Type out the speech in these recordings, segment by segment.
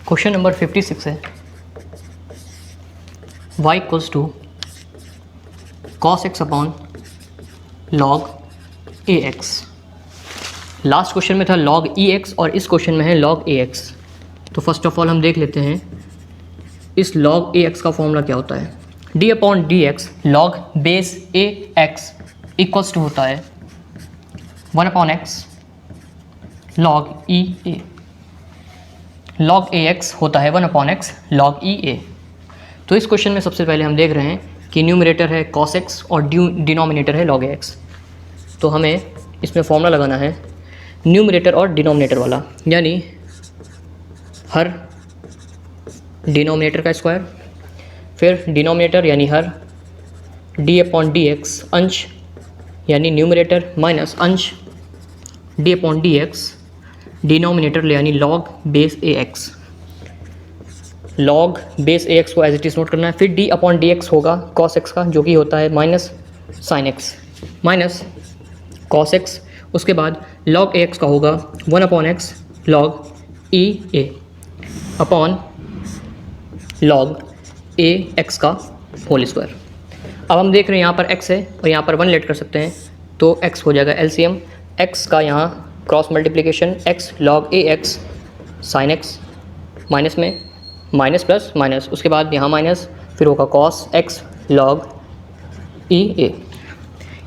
Question number 56 है y equals to cos x upon log ax। Last question में था log ex और इस क्वेश्चन में है log ax। तो फर्स्ट ऑफ ऑल हम देख लेते हैं इस log ax का फॉर्मूला क्या होता है। d upon d x log base a x equals to होता है 1 upon x log e a। log ax होता है 1 upon x log e a। तो इस क्वेश्चन में सबसे पहले हम देख रहे हैं कि न्यूमरेटर है cos x और डिनोमिनेटर है log ax। तो हमें इसमें फॉर्मूला लगाना है न्यूमरेटर और डिनोमिनेटर वाला, यानी हर डिनोमिनेटर का स्क्वायर, फिर डिनोमिनेटर यानी हर d अपॉन डी एक्स अंश यानी न्यूमरेटर माइनस अंश d upon d x denominator यानी log base a x. log base a x को एज इट इज़ नोट करना है। फिर d अपॉन डी एक्स होगा cos x का, जो कि होता है minus sine x minus cos x। उसके बाद log ax का होगा 1 upon x log e a upon log a x का होल स्क्वायर। अब हम देख रहे हैं यहाँ पर x है और यहाँ पर 1 लेट कर सकते हैं, तो x हो जाएगा LCM। x का यहाँ cross multiplication x log a x sine x minus में माइनस प्लस माइनस, उसके बाद यहाँ माइनस, फिर होगा cos x log e a।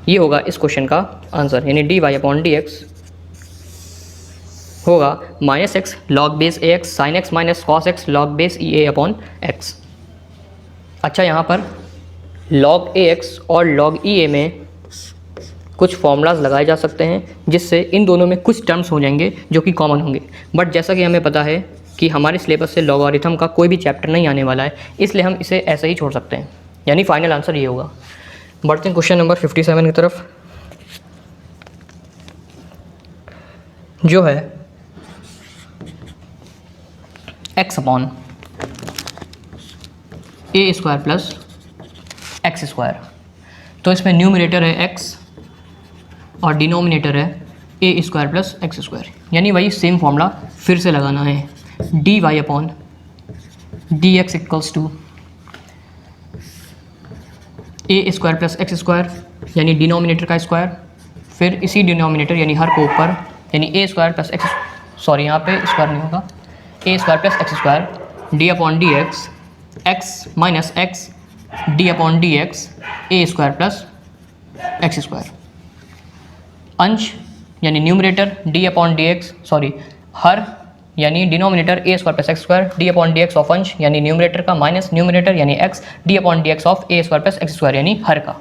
ये होगा इस क्वेश्चन का आंसर, यानी dy अपॉन डी एक्स होगा minus x log base a x sine x minus cos x log base e a upon x. अच्छा, यहाँ पर log ax और log e a में कुछ फॉर्मूलाज लगाए जा सकते हैं जिससे इन दोनों में कुछ टर्म्स हो जाएंगे जो कि कॉमन होंगे। बट जैसा कि हमें पता है कि हमारे सिलेबस से लॉगरिथम का कोई भी चैप्टर नहीं आने वाला है, इसलिए हम इसे ऐसे ही छोड़ सकते हैं, यानी फाइनल आंसर ये होगा। बढ़ते हैं क्वेश्चन नंबर 57 की तरफ, जो है x upon a square plus x square. तो इसमें न्यूमरेटर है x और डिनोमिनेटर है a square plus x square, यानी वही सेम फॉर्मूला फिर से लगाना है। D y upon d x equals to a square plus x square, यानी डिनोमिनेटर का स्क्वायर, फिर इसी डिनोमिनेटर यानी हर को ऊपर, यानी a square plus x, sorry यहाँ पे स्क्वायर नहीं होगा, a square plus x square d upon d x x minus x d upon d x a square plus x square. अंश यानी numerator d upon d x, sorry हर यानी denominator a square plus x square d upon d x of अंश यानी numerator का minus numerator यानी x d upon d x of a square plus x square यानी हर का।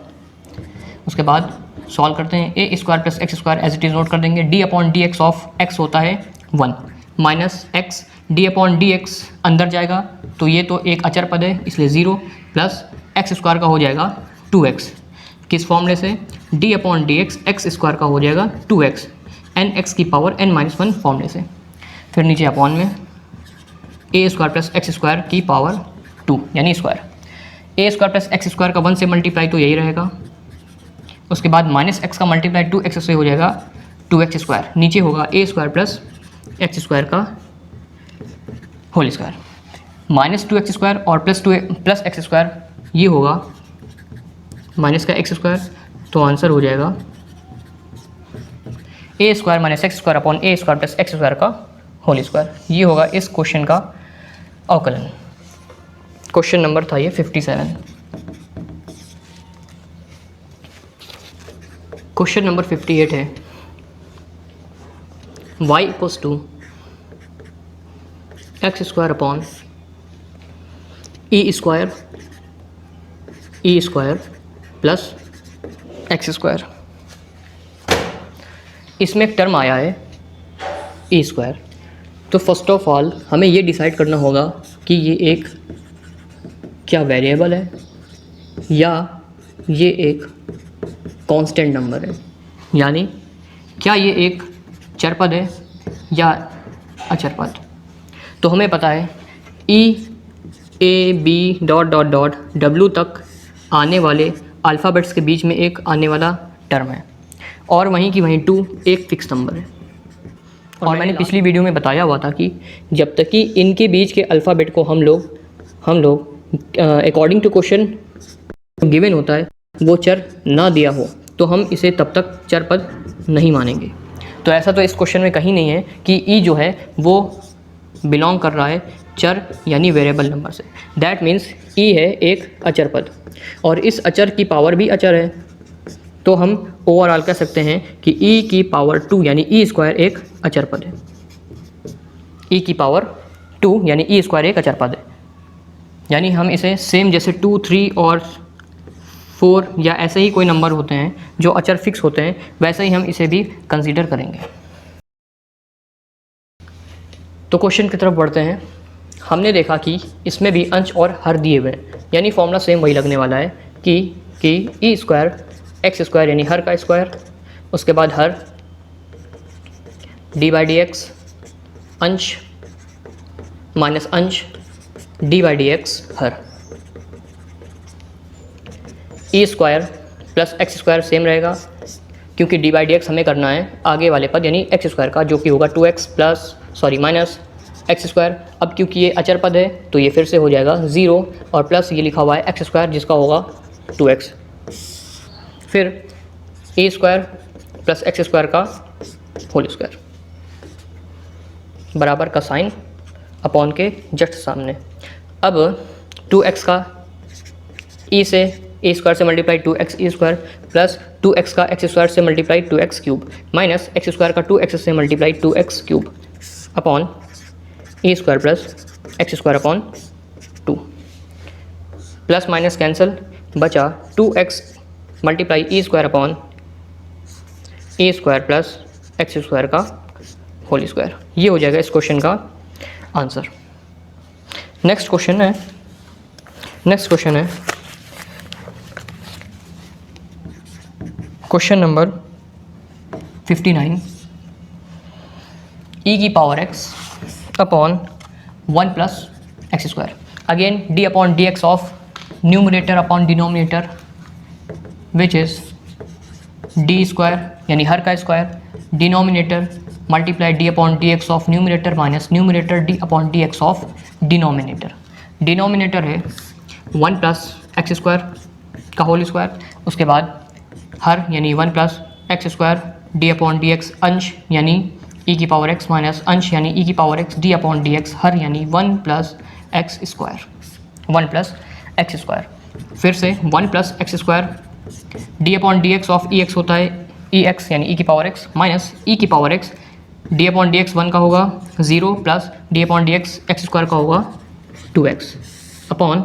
उसके बाद सॉल्व करते हैं, a square plus x square as it is note कर देंगे। D upon d x of x होता है 1 minus x d upon d x अंदर जाएगा तो ये तो एक अचर पद है इसलिए 0 प्लस एक्स स्क्वायर का हो जाएगा 2x। किस फॉर्मूले से? D upon d x x square का हो जाएगा 2x एन एक्स की पावर n-1 फॉर्मूले से। फिर नीचे अपॉन में ए स्क्वायर प्लस एक्स स्क्वायर की पावर 2 यानी स्क्वायर। ए स्क्वायर प्लस एक्स स्क्वायर का 1 से मल्टीप्लाई तो यही रहेगा, उसके बाद माइनस एक्स का मल्टीप्लाई 2x से हो जाएगा 2x स्क्वायर। नीचे होगा a square plus x square का whole square minus 2x square और प्लस एक्स स्क्वायर, ये होगा माइनस का एक्स स्क्वायर। तो आंसर हो जाएगा a square minus x square upon a square plus x square का होल स्क्वायर। ये होगा इस क्वेश्चन का अवकलन। क्वेश्चन नंबर था ये 57। क्वेश्चन नंबर 58 है y equals to x square upon e square plus x square. इसमें एक टर्म आया है ई स्क्वायर। तो फर्स्ट ऑफ ऑल हमें ये डिसाइड करना होगा कि ये एक क्या वेरिएबल है या ये एक कांस्टेंट नंबर है, यानी क्या ये एक चर पद है या अचर पद। तो हमें पता है e a b dot dot dot डब्ल्यू तक आने वाले अल्फ़ाबेट्स के बीच में एक आने वाला टर्म है और वहीं की वहीं 2 एक फिक्स नंबर है। और मैंने पिछली वीडियो में बताया हुआ था कि जब तक कि इनके बीच के अल्फ़ाबेट को हम लोग अकॉर्डिंग टू क्वेश्चन गिवन होता है वो चर ना दिया हो तो हम इसे तब तक चर पद नहीं मानेंगे। तो ऐसा तो इस क्वेश्चन में कहीं नहीं है कि ई जो है वो बिलोंग कर रहा है चर यानी वेरिएबल नंबर से। दैट मीन्स ई है एक अचर पद और इस अचर की पावर भी अचर है, तो हम ओवरऑल कह सकते हैं कि ई की पावर 2 यानी ई स्क्वायर एक अचर पद है। ई की पावर 2 यानी ई स्क्वायर एक अचर पद है, यानी हम इसे सेम जैसे 2, 3 और 4 या ऐसे ही कोई नंबर होते हैं जो अचर फिक्स होते हैं वैसे ही हम इसे भी कंसीडर करेंगे। तो क्वेश्चन की तरफ बढ़ते हैं। हमने देखा कि इसमें भी अंश और हर दिए हुए हैं, यानी फॉर्मूला सेम वही लगने वाला है कि ई स्क्वायर एक्स स्क्वायर यानी हर का स्क्वायर, उसके बाद हर डी बाई डी एक्स अंश माइनस अंश d by d x her. E square plus x square same रहेगा क्योंकि डी बाई डी एक्स हमें करना है आगे वाले पद यानी एक्स स्क्वायर का, जो कि होगा 2x माइनस एक्स स्क्वायर। अब क्योंकि ये अचर पद है तो ये फिर से हो जाएगा 0 और प्लस ये लिखा हुआ है एक्स स्क्वायर जिसका होगा 2x। फिर ए स्क्वायर प्लस एक्स स्क्वायर का होल स्क्वायर बराबर का साइन अपॉन के जस्ट सामने। अब 2x का ई से ए स्क्वायर से multiply 2x e square plus 2x का एक्स स्क्वायर से multiply 2x cube minus x square का 2x से multiply 2x cube upon a square plus x square upon 2। Plus minus cancel, बचा 2x multiply e square upon a square plus x square का whole square. ये हो जाएगा इस question का answer. Next question है क्वेश्चन नंबर 59। ई की power x upon 1 plus x square. Again D upon d x of numerator upon denominator which is D square यानी हर का square, denominator multiply D upon d x of numerator minus numerator d upon d x of denominator. Denominator है 1 plus x square का whole square, उसके बाद हर यानी 1 plus x square d upon d x, अंश यानी ई की power x minus अंश यानी ई की power x d upon d x, हर यानी 1 प्लस एक्स स्क्वायर। फिर से 1 plus x square d upon d x of e x होता है ई एक्स यानी ई की पावर एक्स माइनस ई की power x d upon d x 1 का होगा 0 plus d upon d x x square का होगा 2x upon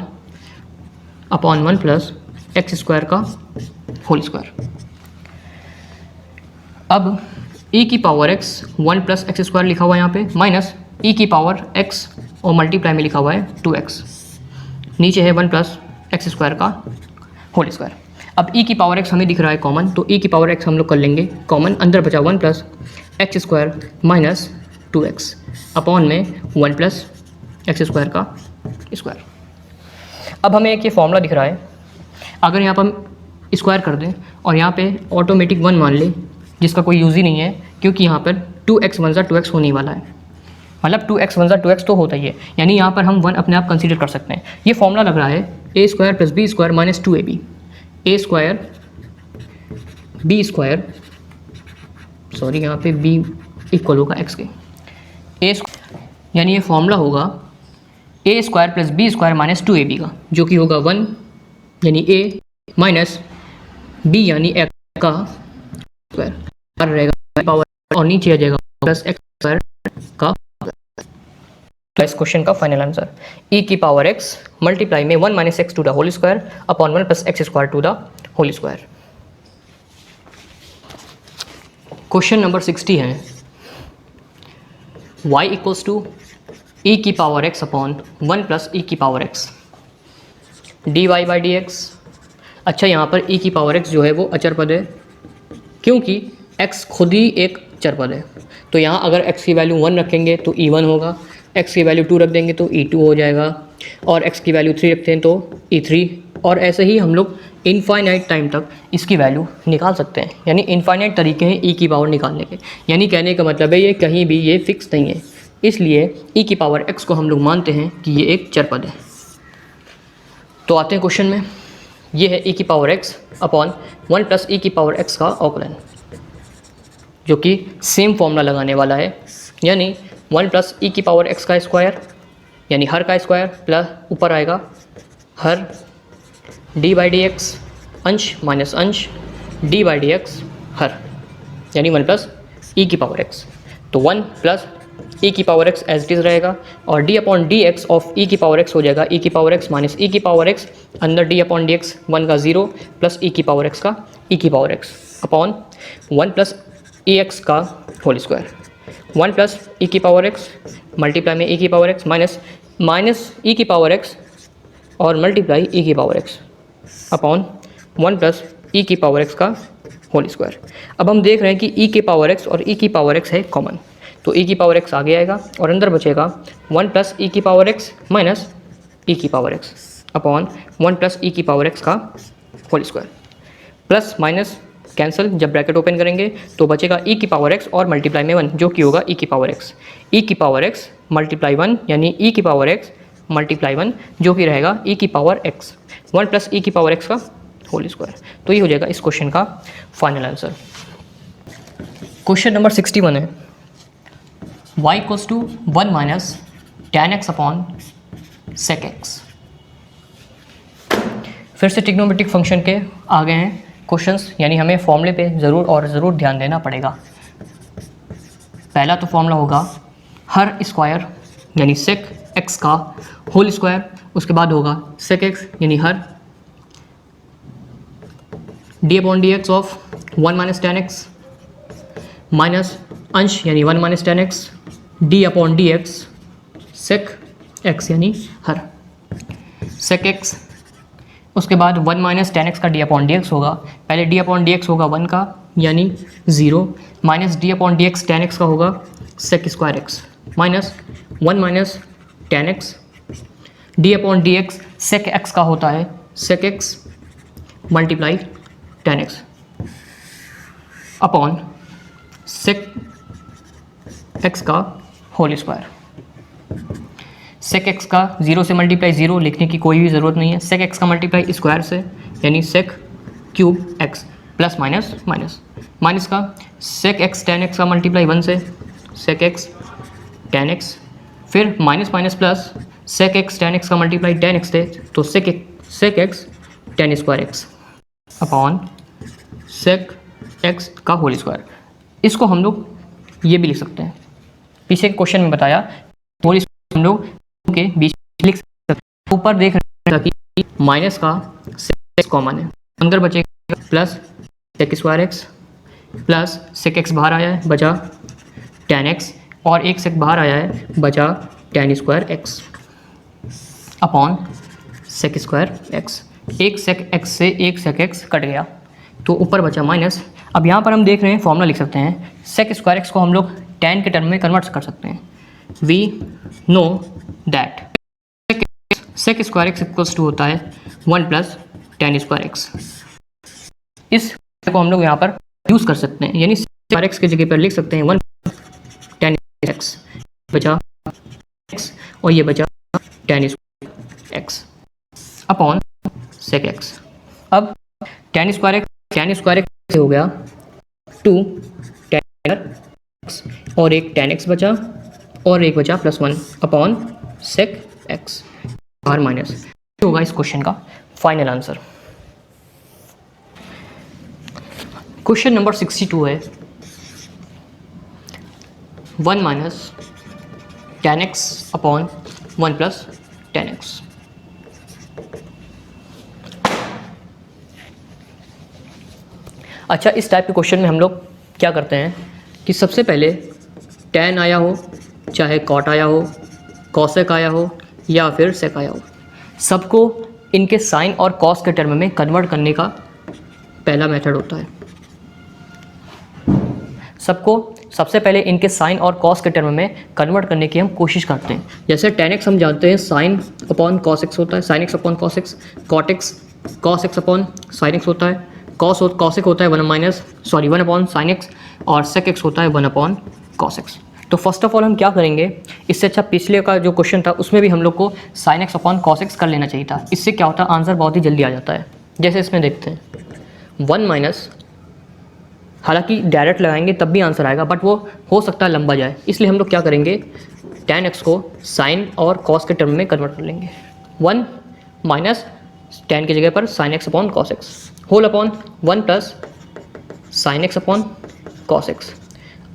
1 plus x square का होल स्क्वायर। अब e की power x 1 plus x square लिखा हुआ है यहाँ पे माइनस e की पावर x और मल्टीप्लाई में लिखा हुआ है 2x, नीचे है 1 प्लस एक्स स्क्वायर का होल स्क्वायर। अब e की पावर x हमें दिख रहा है कॉमन, तो e की पावर x हम लोग कर लेंगे कॉमन। अंदर बचा 1 plus x square minus 2x upon में 1 प्लस एक्स स्क्वायर का स्क्वायर। अब हमें एक ये फॉर्मूला दिख रहा है, अगर यहाँ पर हम स्क्वायर कर दें और यहाँ पे ऑटोमेटिक 1 मान ले जिसका कोई यूज़ ही नहीं है क्योंकि यहाँ पर 2x 1 2x होने वाला है, मतलब 2x 1 2x तो होता ही है, यानी यहाँ पर हम 1 अपने आप कंसीडर कर सकते हैं। ये फॉर्मूला लग रहा है a square plus b square minus 2ab, a square b square sorry यहाँ पे b इक्वल होगा x के ए, यानी ये फॉर्मूला होगा a square plus b square minus 2ab का, जो कि होगा 1 यानी a माइनस b यानी x का स्क्वायर रहेगा पावर और नीचे आ जाएगा प्लस एक्स स्क्वायर का। तो इस क्वेश्चन का फाइनल आंसर e की पावर x मल्टीप्लाई में 1 minus x to the whole square upon 1 plus x square to the whole square. Question number 60 है y इक्वल्स टू e की power x upon 1 plus e की power x dy by d x. अच्छा, यहाँ पर e की power x जो है वो अचर पद है क्योंकि x खुद ही एक चर पद है, तो यहाँ अगर x की वैल्यू 1 रखेंगे तो e1 होगा, x की वैल्यू 2 रख देंगे तो e2 हो जाएगा, और x की वैल्यू 3 रखते हैं तो e3, और ऐसे ही हम लोग इनफाइनाइट टाइम तक इसकी वैल्यू निकाल सकते हैं, यानी इनफाइनाइट तरीके हैं ई की पावर निकालने के। यानी कहने का मतलब है ये कहीं भी ये फिक्स नहीं है, इसलिए ई की पावर एक्स को हम लोग मानते हैं कि ये एक चर पद है। तो आते हैं क्वेश्चन में, ये है ई की power x upon 1 plus e की पावर एक्स का अवकलन, जो कि सेम फॉर्मूला लगाने वाला है, यानी 1 प्लस ई की पावर एक्स का स्क्वायर यानी हर का स्क्वायर प्लस ऊपर आएगा हर डी बाई डी एक्स अंश माइनस अंश डी बाई डी एक्स हर, यानी 1 प्लस ई की पावर एक्स। तो 1 प्लस ई की power x as it is रहेगा और d upon d x of e की पावर एक्स हो जाएगा ई की पावर एक्स माइनस ई की पावर एक्स, अंदर डी अपॉन डी एक्स 1 का 0 प्लस ई की पावर एक्स का ई की पावर एक्स अपॉन 1 प्लस ई एक्स का होल स्क्वायर, 1 प्लस ई की पावर एक्स मल्टीप्लाई में ई की पावर एक्स माइनस ई की पावर एक्स और मल्टीप्लाई ई की power x upon 1 plus e की पावर एक्स का होल स्क्वायर। अब हम देख रहे हैं कि ई के पावर एक्स और ई की पावर एक्स है कॉमन, तो ई की पावर एक्स आगे आएगा और अंदर बचेगा 1 प्लस ई की पावर एक्स माइनस ई की power x upon 1 plus e की पावर एक्स का whole square. Plus minus cancel, जब ब्रैकेट ओपन करेंगे तो बचेगा ई की पावर एक्स और मल्टीप्लाई में 1 जो कि होगा ई की पावर एक्स, ई की पावर एक्स मल्टीप्लाई 1 यानी ई की पावर एक्स मल्टीप्लाई 1 जो कि रहेगा ई की पावर एक्स 1 प्लस ई की पावर एक्स का होल स्क्वायर। तो ये हो जाएगा इस क्वेश्चन का फाइनल आंसर। क्वेश्चन नंबर 61 है y equals to 1 minus tan x upon sec x। फिर से ट्रिग्नोमेट्रिक फंक्शन के आ गए हैं क्वेश्चंस, यानी हमें फॉर्मूले पे ज़रूर ध्यान देना पड़ेगा। पहला तो फॉर्मूला होगा हर स्क्वायर यानी sec x का होल स्क्वायर, उसके बाद होगा sec x यानी हर d upon d x of 1 minus tan x minus अंश यानी 1 minus tan x d upon d x sec x यानी हर sec x, उसके बाद 1 माइनस tan x का डी अपॉन डी एक्स होगा, पहले डी अपॉन डी एक्स होगा 1 का यानी 0 minus d upon d x tan x का होगा sec square x minus 1 minus tan x d upon d x sec x का होता है sec x multiply tan x upon sec x का whole square. sec x का 0 से multiply 0 लिखने की कोई भी ज़रूरत नहीं है, sec x का मल्टीप्लाई स्क्वायर से यानी sec cube x plus minus minus का sec x tan x का मल्टीप्लाई 1 से sec x tan x, फिर minus minus plus sec x tan x का मल्टीप्लाई tan x थे तो sec x tan square x upon sec x का whole square. इसको हम लोग ये भी लिख सकते हैं, पीछे के क्वेश्चन में बताया होल स्क्वायर हम लोग के बीच लिख सकते हैं। ऊपर देख रहे हैं कि माइनस का sec x कॉमन है, अंदर बचेगा plus sec square x plus sec x बाहर आया है बचा tan x और एक sec बाहर आया है बचा tan square x upon sec square x। एक sec x से एक sec x कट गया तो ऊपर बचा माइनस। अब यहाँ पर हम देख रहे हैं फॉर्मूला लिख सकते हैं, sec स्क्वायर x को हम लोग tan के टर्म में कन्वर्ट कर सकते हैं। We know that sec square x equals to होता है 1 प्लस tan स्क्वायर x। इस को हम लोग यहाँ पर यूज़ कर सकते हैं, यानी sec स्क्वायर x की जगह पर लिख सकते हैं 1 tan x बचा x और ये बचा tan square x upon sec x। अब tan स्क्वायर x हो गया 2 tan x और एक tan x बचा और एक बचा प्लस 1 अपॉन sec x बाहर माइनस होगा इस क्वेश्चन का फाइनल आंसर। क्वेश्चन नंबर 62 है 1 minus tan x upon 1 plus tan x। अच्छा, इस टाइप के क्वेश्चन में हम लोग क्या करते हैं कि सबसे पहले tan आया हो चाहे cot आया हो cosec आया हो या फिर sec आया हो, सबको इनके साइन और cos के टर्म में कन्वर्ट करने का पहला मेथड होता है। सबको सबसे पहले इनके साइन और cos के टर्म में कन्वर्ट करने की हम कोशिश करते हैं। जैसे tan x हम जानते हैं साइन अपॉन cos x होता है, sine x upon cos x, cot x cos x upon sine x होता है, कॉस एक्स होता है 1 अपॉन साइन एक्स, और सेक एक्स होता है 1 अपॉन कॉस एक्स। तो फर्स्ट ऑफ ऑल हम क्या करेंगे, इससे अच्छा पिछले का जो क्वेश्चन था उसमें भी हम लोग को sign x upon cos x कर लेना चाहिए था। इससे क्या होता है, आंसर बहुत ही जल्दी आ जाता है। जैसे इसमें देखते हैं 1 माइनस, हालांकि डायरेक्ट लगाएंगे तब भी आंसर आएगा, बट वो हो सकता है लंबा जाए, इसलिए हम लोग क्या करेंगे, tan एक्स को साइन और कॉस के टर्म में कन्वर्ट कर लेंगे। 1 माइनस tan की जगह पर sine x upon cos x whole upon 1 plus sine x upon cos x.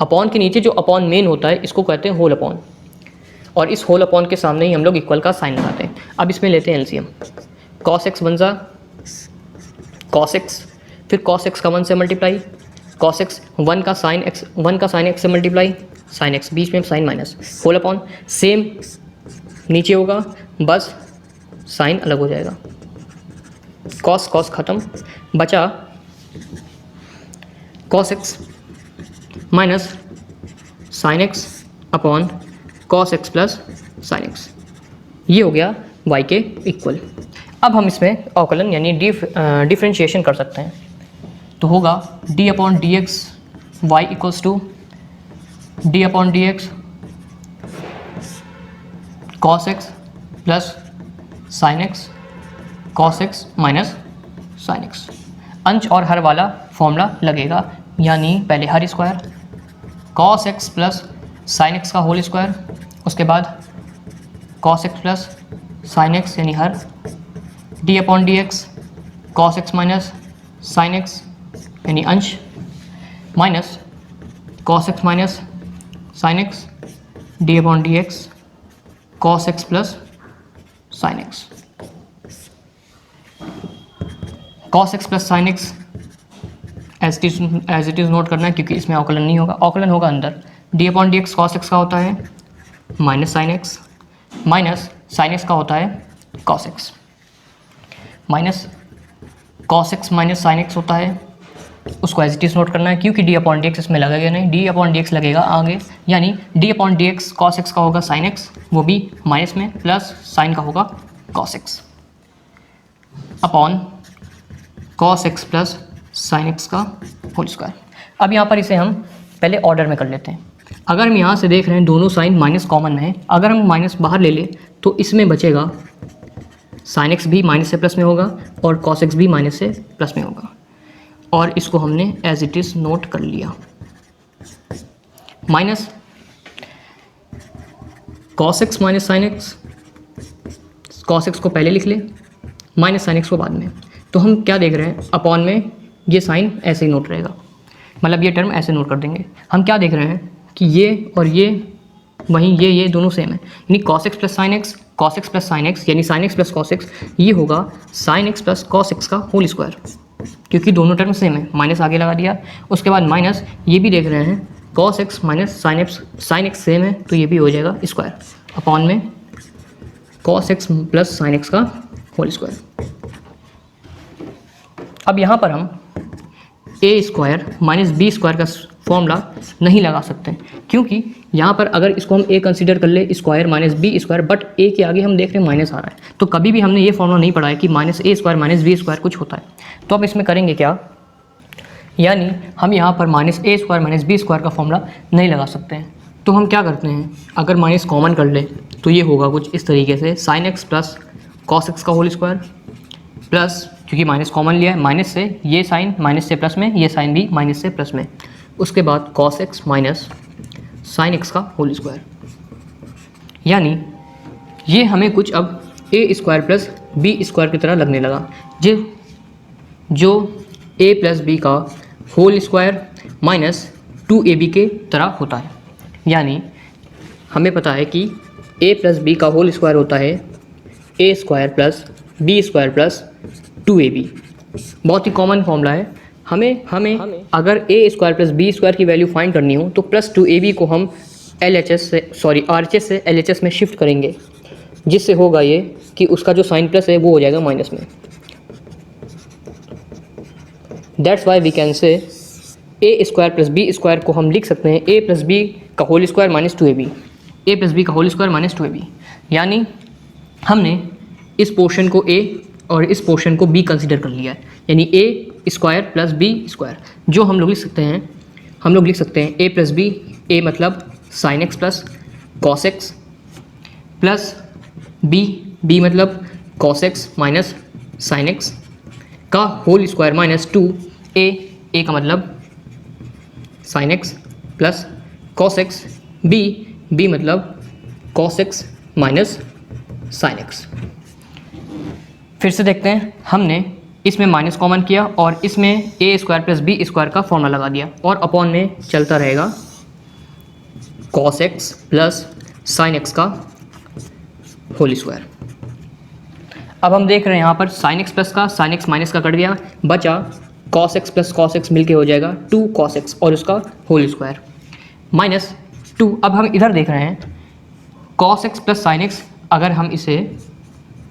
Upon के नीचे जो अपॉन मेन होता है इसको कहते हैं होल अपॉन, और इस होल अपॉन के सामने ही हम लोग इक्वल का साइन लगाते हैं। अब इसमें लेते हैं एलसीएम, कॉस एक्स बन जा कॉस एक्स, फिर कॉस एक्स का 1 से मल्टीप्लाई, कॉस एक्स 1 का साइन एक्स से मल्टीप्लाई, साइन एक्स बीच में sine minus whole upon, same नीचे होगा, बस साइन अलग हो जाएगा, कॉस कॉस ख़त्म, बचा cos x minus sine x upon cos x plus sine x. ये हो गया y के इक्वल। अब हम इसमें अवकलन यानी डिफ्रेंशिएशन कर सकते हैं, तो होगा d upon d x y equals to d upon d x cos x plus sine x cos x minus sine x. अंश और हर वाला फॉर्मूला लगेगा, यानी पहले हर square cos x plus sine x का होल स्क्वायर, उसके बाद cos x plus sine x यानी हर, d upon d x cos x minus sine x यानी अंश, minus cos x minus sine x d upon d x cos x plus sine x. Cos x plus sine x as it is note करना है, क्योंकि इसमें अवकलन नहीं होगा, अवकलन होगा अंदर। D upon d x cos x का होता है minus sine x, minus sine x का होता है cos x, minus cos x minus sine x होता है, उसको एज इट इज़ नोट करना है, क्योंकि डी अपॉन डी एक्स इसमें लगेगा नहीं, डी अपॉन डी एक्स लगेगा आगे, यानी d upon d x cos x का होगा साइन एक्स, वो भी माइनस में, प्लस साइन का होगा cos x upon cos x plus sine x का होल स्क्वायर। अब यहाँ पर इसे हम पहले ऑर्डर में कर लेते हैं। अगर हम यहाँ से देख रहे हैं दोनों साइन माइनस कॉमन में है, अगर हम माइनस बाहर ले लें तो इसमें बचेगा साइन एक्स भी माइनस से प्लस में होगा और कॉस एक्स भी माइनस से प्लस में होगा, और इसको हमने एज इट इज़ नोट कर लिया। Minus cos x minus sine x, cos x को पहले लिख ले, माइनस साइन एक्स को बाद में। तो हम क्या देख रहे हैं, अपॉन में ये साइन ऐसे ही नोट रहेगा, मतलब ये टर्म ऐसे नोट कर देंगे। हम क्या देख रहे हैं कि ये और ये वहीं ये दोनों सेम है, यानी cos x plus sine x, cos x plus sine x यानी sine x plus cos x, ये होगा sine x plus cos x का होल स्क्वायर, क्योंकि दोनों टर्म सेम है, माइनस आगे लगा दिया। उसके बाद माइनस ये भी देख रहे हैं cos x minus sine x same है, तो ये भी हो जाएगा स्क्वायर, अपॉन में cos x plus sine x का होल स्क्वायर। अब यहाँ पर हम ए स्क्वायर माइनस बी स्क्वायर का फॉर्मूला नहीं लगा सकते, क्योंकि यहाँ पर अगर इसको हम ए कंसीडर कर ले square minus b square, but a के आगे हम देख रहे हैं माइनस आ रहा है, तो कभी भी हमने ये फॉर्मूला नहीं पढ़ा है कि माइनस ए स्क्वायर माइनस बी स्क्वायर कुछ होता है। तो अब इसमें करेंगे क्या, यानी हम यहाँ पर माइनस ए स्क्वायर माइनस बी स्क्वायर का फॉर्मूला नहीं लगा सकते हैं। तो हम क्या करते हैं, अगर माइनस कॉमन कर ले तो ये होगा कुछ इस तरीके से, sign x plus cos x का होल स्क्वायर, प्लस क्योंकि माइनस कॉमन लिया है, माइनस से ये साइन माइनस से प्लस में, ये साइन भी माइनस से प्लस में, उसके बाद cos x minus sine x का होल स्क्वायर, यानी ये हमें कुछ अब ए स्क्वायर प्लस बी स्क्वायर की तरह लगने लगा, जो ए प्लस बी का होल स्क्वायर माइनस 2ab के तरह होता है। यानी हमें पता है कि a प्लस बी का होल स्क्वायर होता है a square plus b square plus 2ab। बहुत ही कॉमन फॉर्मूला है। हमें अगर a square plus b square की वैल्यू फाइंड करनी हो तो प्लस 2ab को हम RHS से LHS में शिफ्ट करेंगे, जिससे होगा ये कि उसका जो साइन प्लस है वो हो जाएगा माइनस में। That's why we can say a square plus b square को हम लिख सकते हैं ए प्लस बी का whole square minus 2ab, a plus b का होल स्क्वायर माइनस 2ab। यानी हमने इस पोर्शन को ए और इस पोर्शन को b कंसीडर कर लिया है, यानी a square plus b square, जो हम लोग लिख सकते हैं, a प्लस बी, a मतलब sine x plus cos x plus b मतलब cos x minus sine x का होल स्क्वायर माइनस 2a का मतलब sine x plus cos x, b मतलब cos x minus sine x. फिर से देखते हैं, हमने इसमें माइनस कॉमन किया और इसमें a square plus b square का फॉर्मूला लगा दिया और अपॉन में चलता रहेगा cos x plus sine x का होल स्क्वायर। अब हम देख रहे हैं यहाँ पर साइन एक्स प्लस का साइन एक्स माइनस का कट गया, बचा cos x plus cos x मिलके हो जाएगा 2 कॉस एक्स और उसका होल स्क्वायर माइनस 2। अब हम इधर देख रहे हैं cos x plus sine x, अगर हम इसे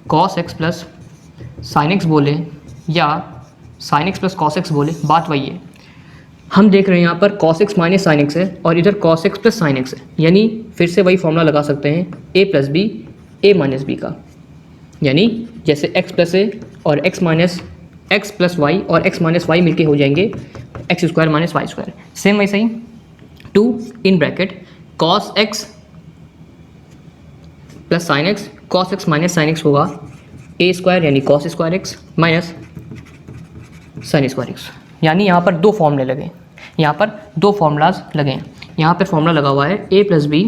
cos x plus sine x बोले या sign x plus cos x बोले, बात वही है। हम देख रहे हैं यहाँ पर cos x minus sine x है और इधर cos x plus sine x है, यानी फिर से वही फॉर्मूला लगा सकते हैं a plus b a minus b का, यानी जैसे x प्लस ए और x minus x plus y और x माइनस वाई मिलके हो जाएंगे x square minus y square. Same वैसे ही 2 in bracket cos x plus sine x, cos x minus sine x होगा a स्क्वायर यानी cos square x minus sine square x. यानी यहाँ पर दो फॉर्मूले लगे, यहाँ पर दो फार्मूलाज लगे। यहाँ पर फॉर्मूला लगा हुआ है a plus b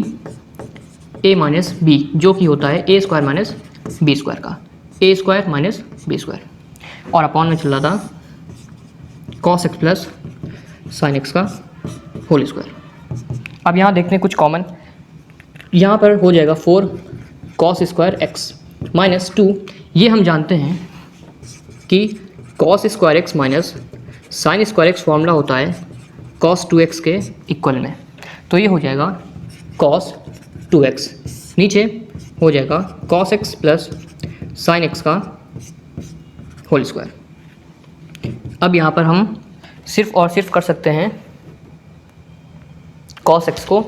a minus b, जो कि होता है a square minus b square का, a square minus b square, और अपॉन में चल रहा था cos x plus sine x का होल स्क्वायर। अब यहाँ देखते हैं कुछ कॉमन, यहाँ पर हो जाएगा 4 cos स्क्वायर एक्स माइनस 2। ये हम जानते हैं कि cos square x minus sine square x formula होता है cos 2x के इक्वल में, तो ये हो जाएगा cos 2x, नीचे हो जाएगा cos x plus sine x का होल स्क्वायर। अब यहाँ पर हम सिर्फ और सिर्फ कर सकते हैं cos x को,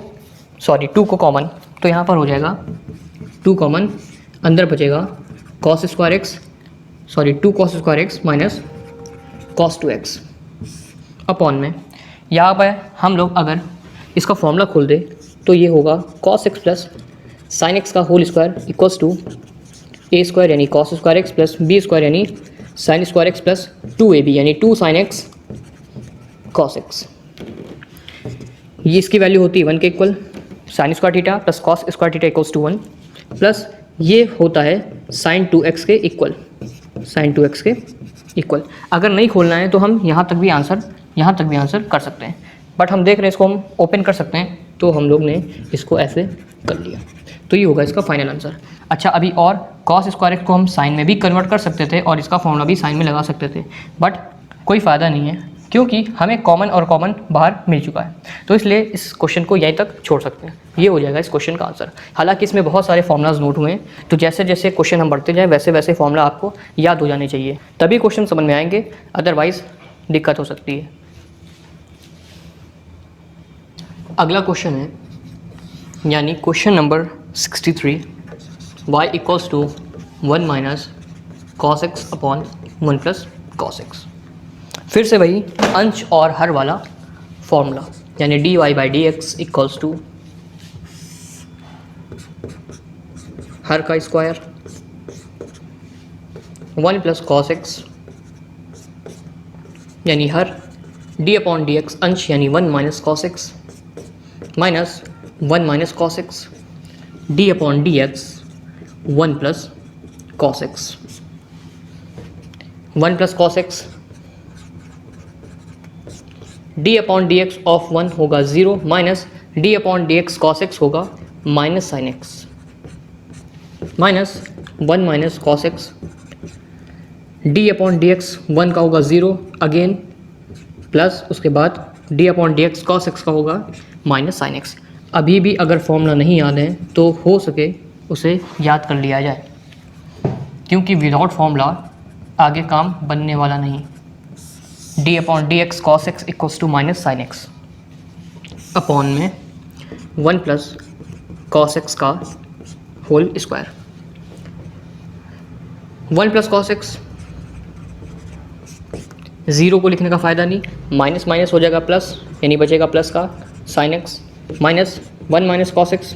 सॉरी 2 को कॉमन, तो यहाँ पर हो जाएगा 2 कॉमन, अंदर बचेगा cos square x, sorry 2 cos square x minus cos 2x upon में। यहाँ पर हम लोग अगर इसका फॉर्मूला खोल दे तो ये होगा cos x plus sine x का whole square equals to a square यानी cos square x plus b square यानी sine square x plus 2ab यानी 2 साइन एक्स cos x। ये इसकी वैल्यू होती है 1 के equal, sine square theta plus cos square theta equals to 1, प्लस ये होता है साइन 2x के इक्वल, साइन 2x के इक्वल। अगर नहीं खोलना है तो हम यहाँ तक भी आंसर कर सकते हैं, बट हम देख रहे हैं इसको हम ओपन कर सकते हैं, तो हम लोग ने इसको ऐसे कर लिया, तो ये होगा इसका फाइनल आंसर। अच्छा, अभी और cos स्क्वायर एक्स को हम साइन में भी कन्वर्ट कर सकते थे और इसका फॉर्मूला भी साइन में लगा सकते थे, बट कोई फ़ायदा नहीं है क्योंकि हमें कॉमन और कॉमन बाहर मिल चुका है, तो इसलिए इस क्वेश्चन को यहीं तक छोड़ सकते हैं। ये हो जाएगा इस क्वेश्चन का आंसर। हालांकि इसमें बहुत सारे फॉर्मूलाज नोट हुए हैं, तो जैसे जैसे क्वेश्चन हम बढ़ते जाएं वैसे वैसे फॉर्मूला आपको याद हो जाने चाहिए, तभी क्वेश्चन समझ में आएंगे, अदरवाइज़ दिक्कत हो सकती है। अगला क्वेश्चन है, यानी question number 63, y equals to 1 minus cos x upon 1 plus cos x. फिर से वही अंश और हर वाला फॉर्मूला, यानी dy by d x equals to हर का स्क्वायर 1 प्लस कॉस एक्स, यानी हर डी अपॉन डी एक्स अंश यानी 1 minus cos x minus 1 minus cos x d upon d x 1 plus cos x. 1 plus cos x d upon d x of 1 होगा 0 minus d upon d x cos x होगा minus sine x minus 1 minus cos x d upon d x 1 का होगा 0 again plus उसके बाद D upon d x cos x का होगा minus sine x. अभी भी अगर फॉर्मूला नहीं याद है तो हो सके उसे याद कर लिया जाए, क्योंकि विदाउट फॉर्मूला आगे काम बनने वाला नहीं। D upon d x cos x equals to minus sine x upon में 1 प्लस कॉस एक्स का whole square. 1 plus cos x zero को लिखने का फ़ायदा नहीं, माइनस माइनस हो जाएगा प्लस, यानी बचेगा प्लस का sine x, minus 1 minus cos x,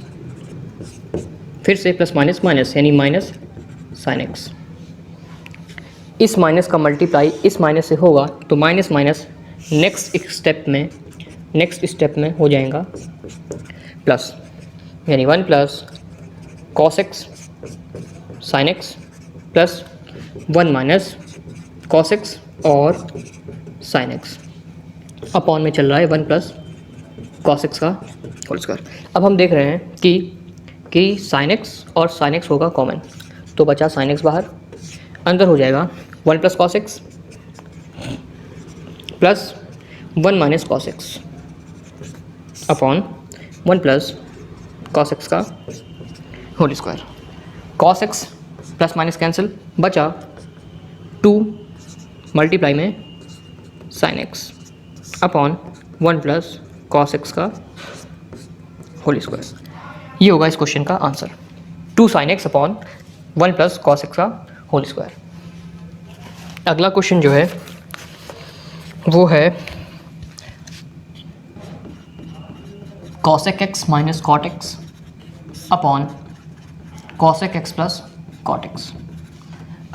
फिर से प्लस माइनस माइनस यानी माइनस साइन एक्स। इस माइनस का मल्टीप्लाई इस माइनस से होगा तो माइनस माइनस नेक्स्ट स्टेप में हो जाएगा प्लस, यानी 1 plus cos x sine x plus 1 minus cos x और साइन एक्स अपॉन में चल रहा है 1 प्लस कॉस एक्स का होल स्क्वायर। अब हम देख रहे हैं कि साइन एक्स और साइन एक्स होगा कॉमन, तो बचा साइन एक्स बाहर, अंदर हो जाएगा 1 plus cos x plus 1 minus cos x upon 1 plus cos x का whole square. Cos x plus minus cancel, बचा 2 मल्टीप्लाई में sine x upon 1 plus cos x का होल स्क्वायर। ये होगा इस क्वेश्चन का answer, 2 sine x upon 1 plus cos x का whole square. अगला क्वेश्चन जो है वो है cosec x minus cot x upon cosec x plus cot x.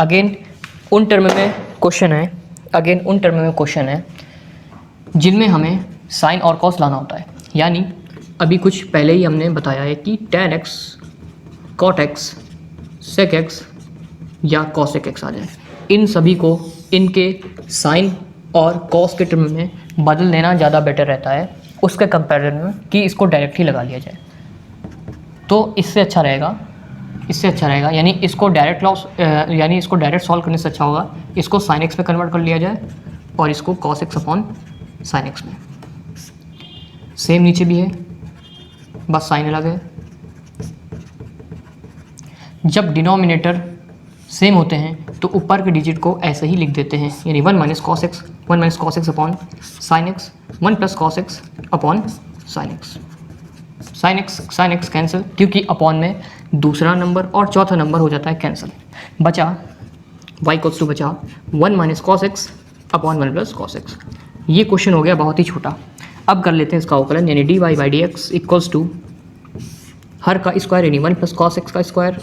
Again उन टर्म में क्वेश्चन है जिनमें हमें साइन और कॉस लाना होता है, यानी अभी कुछ पहले ही हमने बताया है कि tan x cot x sec x या cosec x आ जाए। इन सभी को इनके साइन और कॉस के टर्म में बदल देना ज़्यादा बेटर रहता है उसके कंपैरिजन में कि इसको डायरेक्ट ही लगा लिया जाए, तो इससे अच्छा रहेगा। यानी इसको डायरेक्ट सॉल्व करने से अच्छा होगा इसको साइन एक्स में कन्वर्ट कर लिया जाए और इसको cos x upon sine x में। सेम नीचे भी है, बस साइन अलग है। जब डिनोमिनेटर सेम होते हैं तो ऊपर के डिजिट को ऐसे ही लिख देते हैं, यानी 1 minus cos x upon sine x, 1 plus cos x upon sine x. Sine x cancel, क्योंकि अपॉन में दूसरा नंबर और चौथा नंबर हो जाता है कैंसिल। बचा y इक्वल्स टू बचा 1 minus cos x upon 1 plus cos x. ये क्वेश्चन हो गया बहुत ही छोटा। अब कर लेते हैं इसका अवकलन, यानी dy by d x equals to हर का स्क्वायर यानी 1 प्लस कॉस एक्स का स्क्वायर,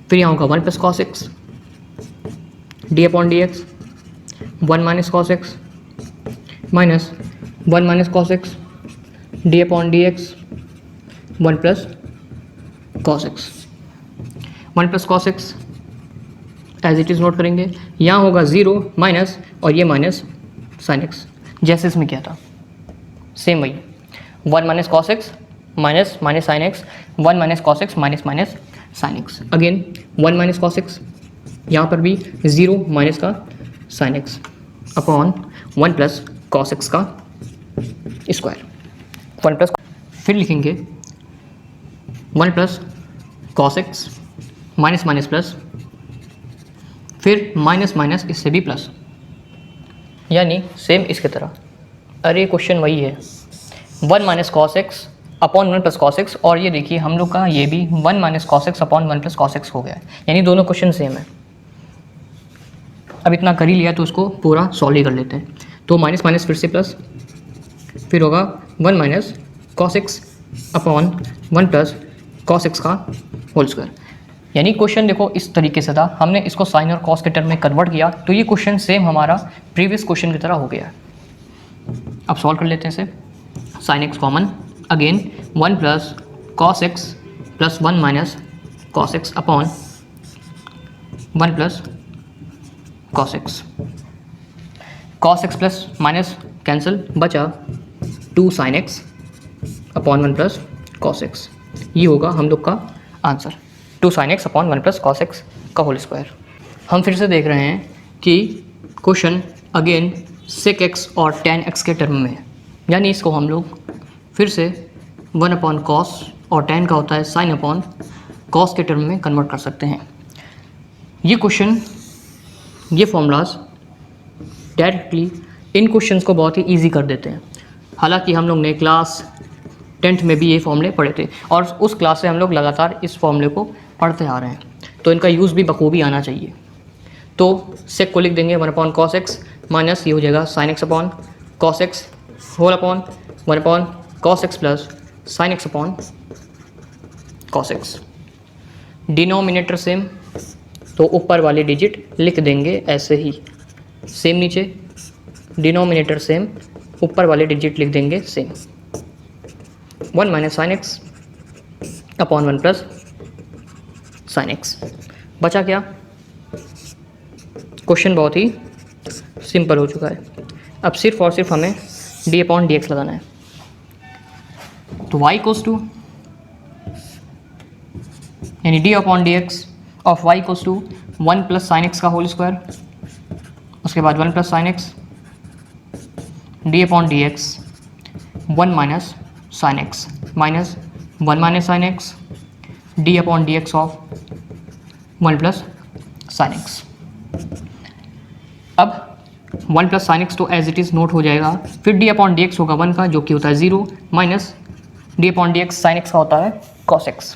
फिर यहाँ होगा 1 plus cos x d upon d x, 1 minus cos x minus 1 minus cos x d upon d x, 1 plus cos x. 1 plus cos x as it is note करेंगे, यहाँ होगा 0 minus और ये minus sine x, जैसे इसमें किया था same वही 1 minus cos x minus minus sine x, 1 minus cos x minus minus sine x. Again 1 minus cos x, यहाँ पर भी 0 माइनस का sine x upon 1 plus cos x का स्क्वायर, 1 प्लस, फिर लिखेंगे 1 plus cos x minus minus plus, फिर minus minus इससे भी प्लस, यानी सेम इसके तरह। अरे क्वेश्चन वही है, 1 minus cos x upon 1 plus cos x, और ये देखिए हम लोग का ये भी 1 minus cos x upon 1 plus cos x हो गया है, यानी दोनों क्वेश्चन सेम है। अब इतना कर ही लिया तो उसको पूरा सॉल्व ही कर लेते हैं। तो माइनस माइनस फिर से प्लस, फिर होगा 1 minus cos x upon 1 plus cos x का होल स्क्वायर। यानी क्वेश्चन देखो इस तरीके से था, हमने इसको साइन और कॉस के टर्म में कन्वर्ट किया तो ये क्वेश्चन सेम हमारा प्रीवियस क्वेश्चन की तरह हो गया। अब सॉल्व कर लेते हैं इसे। Sine x common, again 1 plus cos x plus 1 minus cos x upon 1 plus cos x. Cos x plus minus cancel, बचा 2 sine x upon 1 plus cos x. ये होगा हम लोग का answer, 2 sine x upon 1 plus cos x का whole square. हम फिर से देख रहे हैं कि क्वेश्चन अगेन सेक एक्स और tan एक्स के टर्म में है, यानी इसको हम लोग फिर से 1 अपॉन कॉस और tan का होता है साइन अपॉन कॉस के टर्म में कन्वर्ट कर सकते हैं। ये क्वेश्चन, ये फॉर्मूलाज डायरेक्टली इन क्वेश्चंस को बहुत ही इजी कर देते हैं। हालांकि हम लोग ने क्लास 10th में भी ये फॉर्मूले पढ़े थे और उस क्लास से हम लोग लगातार इस फॉर्मूले को पढ़ते आ रहे हैं, तो इनका यूज़ भी बखूबी आना चाहिए। तो सेक को लिख देंगे 1 अपॉन कॉस एक्स माइनस ये हो जाएगा sine x upon cos x whole upon 1 upon cos x plus sine x upon cos x. Denominator same, तो ऊपर वाले डिजिट लिख देंगे ऐसे ही, सेम नीचे, डिनोमिनेटर सेम, ऊपर वाले डिजिट लिख देंगे same. 1 minus sine x upon 1 plus sine x. बचा क्या? क्वेश्चन बहुत ही सिंपल हो चुका है। अब सिर्फ और सिर्फ हमें डी अपॉन डी एक्स लगाना है। तो y इक्वल्स टू यानी d upon d x of y equals to 1 plus sine x का होल स्क्वायर, उसके बाद 1 plus sine x d upon d x 1 minus sine x minus 1 minus sine x d upon d x of 1 plus sine x. अब 1 plus sine x तो as it is note हो जाएगा, फिर d upon d x होगा 1 का जो कि होता है 0 minus d upon d x sine x का होता है cos x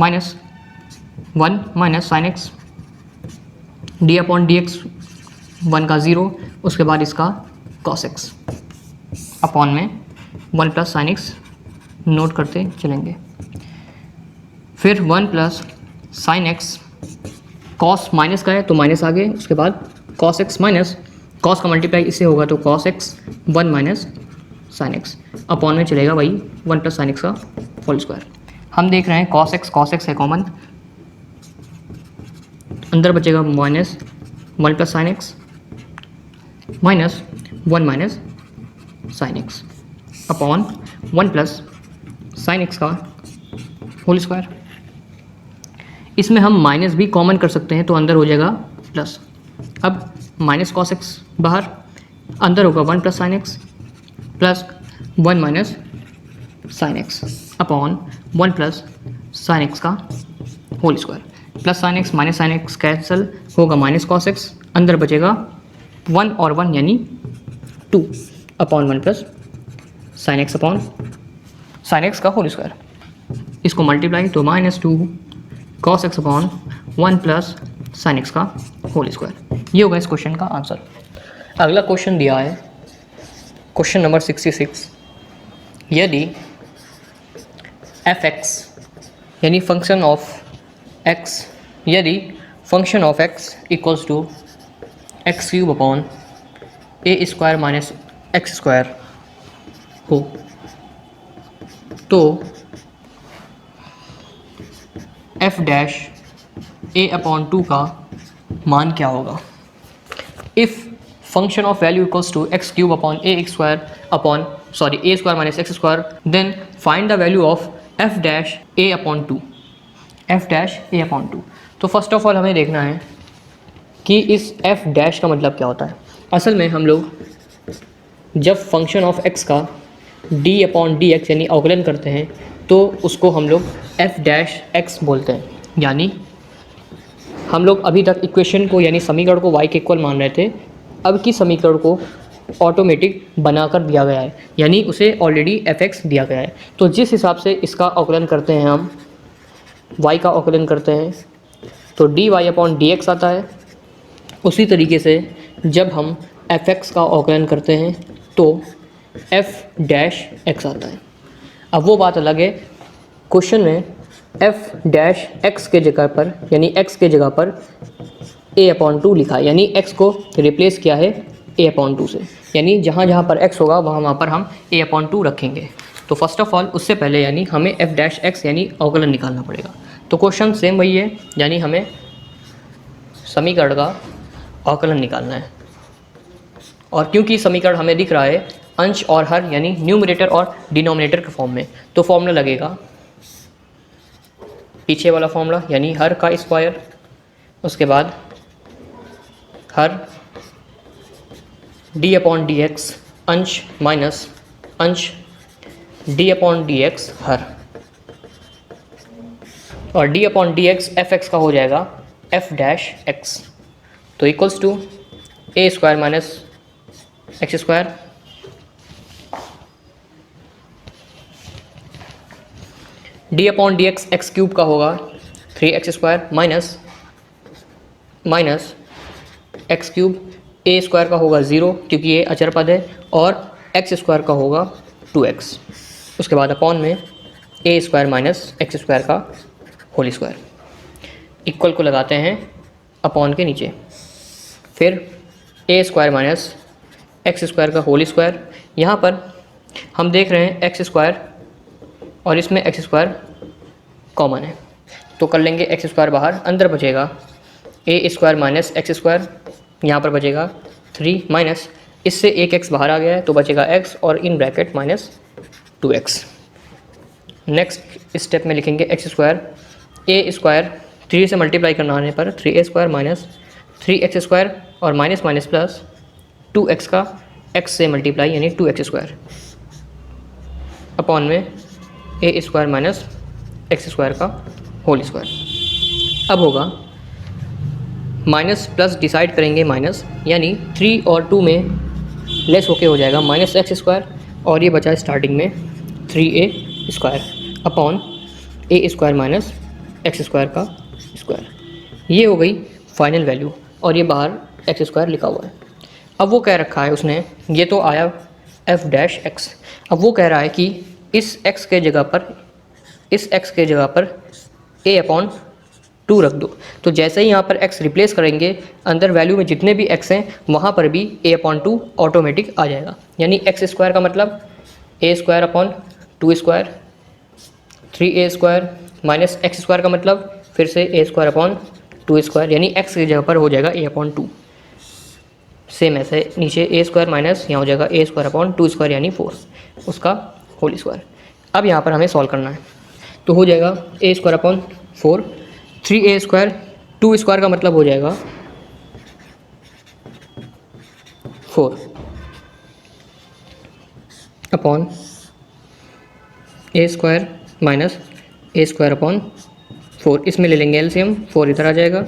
minus 1 minus sine x d upon d x 1 का 0, उसके बाद इसका कॉस एक्स अपॉन में 1 प्लस साइन एक्स नोट करते चलेंगे। फिर 1 plus sine x cos minus का है तो माइनस आगे, उसके बाद कॉस एक्स माइनस कॉस का मल्टीप्लाई इससे होगा तो cos x 1 minus sine x upon में चलेगा वही 1 प्लस साइन एक्स का होल स्क्वायर। हम देख रहे हैं कॉस एक्स है कॉमन, अंदर बचेगा minus 1 plus sine x minus 1 minus sine x upon 1 plus sine x का होल स्क्वायर। इसमें हम माइनस भी कॉमन कर सकते हैं तो अंदर हो जाएगा प्लस। अब माइनस कॉस एक्स बाहर, अंदर होगा 1 plus sine x plus 1 minus sine x upon 1 plus sine x का whole square. Plus sine x minus sine x cancel होगा माइनस कॉस एक्स, अंदर बचेगा 1 और 1 यानी 2 upon 1 plus sine x upon sine x का होल स्क्वायर। इसको multiply तो minus 2 cos x upon 1 plus sine x का होल स्क्वायर। ये होगा इस क्वेश्चन का आंसर। अगला क्वेश्चन दिया है क्वेश्चन नंबर 66। यदि एफ एक्स यानी फंक्शन ऑफ एक्स, यदि function of x equals to x cube upon a square minus x square हो तो एफ डैश ए अपॉन 2 का मान क्या होगा। If function of value equals to x cube upon a square upon a square minus x square, then find the value of f dash a upon 2, f dash a upon 2। तो first of all हमें देखना है कि इस F dash का मतलब क्या होता है। असल में हम लोग जब फंक्शन ऑफ एक्स का डी अपॉन डी एक्स यानी अवकलन करते हैं तो उसको हम लोग एफ डैश एक्स बोलते हैं। यानी हम लोग अभी तक इक्वेशन को यानी समीकरण को y के इक्वल मान रहे थे, अब की समीकरण को ऑटोमेटिक बनाकर दिया गया है, यानी उसे ऑलरेडी एफ एक्स दिया गया है। तो जिस हिसाब से इसका अवकलन करते हैं, हम y का अवकलन करते हैं तो d y upon d x आता है। उसी तरीके से जब हम एफ एक्स का अवकलन करते हैं तो एफ डैश एक्स आता है। अब वो बात अलग है, क्वेश्चन में एफ डैश एक्स के जगह पर यानी एक्स के जगह पर ए अपॉन 2 लिखा है, यानी एक्स को रिप्लेस किया है ए अपॉन 2 से, यानी जहाँ जहाँ पर एक्स होगा वहाँ पर हम ए अपॉन 2 रखेंगे। तो फर्स्ट ऑफ ऑल उससे पहले यानी हमें एफ डैश एक्स यानी अवकलन निकालना पड़ेगा। तो क्वेश्चन सेम वही है, यानी हमें समीकरण का अवकलन निकालना है। और क्योंकि समीकरण हमें दिख रहा है अंश और हर यानी न्यूमरेटर और डिनोमिनेटर के फॉर्म में, तो फॉर्मूला लगेगा पीछे वाला फॉर्मूला यानी हर का स्क्वायर, उसके बाद हर डी अपॉन डी एक्स अंश माइनस अंश डी अपॉन डी एक्स हर, और d upon d x f x का हो जाएगा एफ डैश एक्स। तो equals to a square minus x square d upon d x x cube का होगा 3x square minus x cube a square का होगा 0 क्योंकि ये अचर पद है, और एक्स स्क्वायर का होगा 2x। उसके बाद अपॉन में ए स्क्वायर माइनस एक्स स्क्वायर का होल स्क्वायर, इक्वल को लगाते हैं अपॉन के नीचे, फिर ए स्क्वायर माइनस एक्स स्क्वायर का होल स्क्वायर। यहाँ पर हम देख रहे हैं एक्स स्क्वायर और इसमें एक्स स्क्वायर कॉमन है, तो कर लेंगे एक्स स्क्वायर बाहर, अंदर बचेगा ए स्क्वायर माइनस एक्स स्क्वायर, यहाँ पर बचेगा 3 माइनस इससे एक एक्स बाहर आ गया है तो बचेगा एक्स और in bracket minus 2x। Next step में लिखेंगे एक्स स्क्वायर, ए स्क्वायर 3 से मल्टीप्लाई करना आने पर 3a square minus 3x square और माइनस माइनस प्लस 2x का x से मल्टीप्लाई यानी 2x स्क्वायर अपॉन में ए स्क्वायर माइनस एक्स स्क्वायर का होल स्क्वायर। अब होगा माइनस प्लस डिसाइड करेंगे माइनस, यानी 3 और 2 में लेस होके हो जाएगा माइनस एक्स स्क्वायर, और ये बचा स्टार्टिंग में 3a square upon a square minus x square का स्क्वायर। ये हो गई फाइनल वैल्यू, और ये बाहर एक्स स्क्वायर लिखा हुआ है। अब वो कह रखा है उसने, ये तो आया एफ डैश एक्स, अब वो कह रहा है कि इस x के जगह पर a अपॉन 2 रख दो। तो जैसे ही यहाँ पर x रिप्लेस करेंगे, अंदर वैल्यू में जितने भी x हैं वहाँ पर भी a अपॉन 2 ऑटोमेटिक आ जाएगा, यानी एक्स स्क्वायर का मतलब a square upon 2 square, 3a square minus x square का मतलब फिर से a स्क्वायर अपॉन 2 स्क्वायर, यानी x की जगह पर हो जाएगा a अपॉन 2। सेम ऐसे नीचे a स्क्वायर माइनस यहाँ हो जाएगा a स्क्वायर अपॉन 2 स्क्वायर यानी 4, उसका होल स्क्वायर। अब यहाँ पर हमें सॉल्व करना है, तो हो जाएगा a square upon 4, 3a square 2 square का मतलब हो जाएगा 4 upon a square minus a square upon 4। इसमें ले लेंगे एलसीएम, 4 इधर आ जाएगा,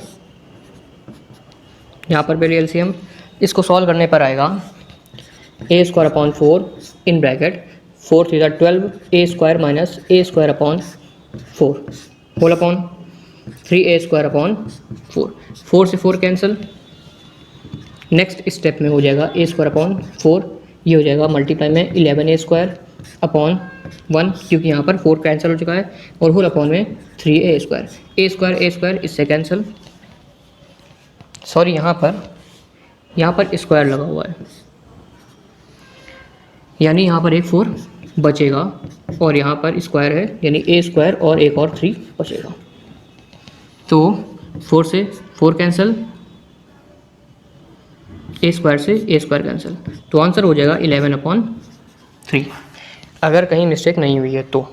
यहाँ पर पहले एलसीएम, इसको सॉल्व करने पर आएगा a square upon 4 in bracket 4 3 12 a square minus a square upon 4 whole upon 3a square upon 4, 4 से 4 कैंसिल। नेक्स्ट स्टेप में हो जाएगा a स्क्वायर अपॉन 4, ये हो जाएगा मल्टीप्लाई में 11a स्क्वायर अपॉन 1 क्योंकि यहाँ पर 4 कैंसिल हो चुका है, और होल अपॉन में 3a स्क्वायर, a स्क्वायर इससे कैंसिल, सॉरी यहाँ पर स्क्वायर लगा हुआ है, यानी यहाँ पर एक 4 बचेगा और यहाँ पर स्क्वायर है यानी a स्क्वायर और एक और 3 बचेगा। तो 4 से 4 कैंसिल, a स्क्वायर से a स्क्वायर कैंसिल, तो आंसर हो जाएगा 11 अपॉन 3, अगर कहीं मिस्टेक नहीं हुई है तो।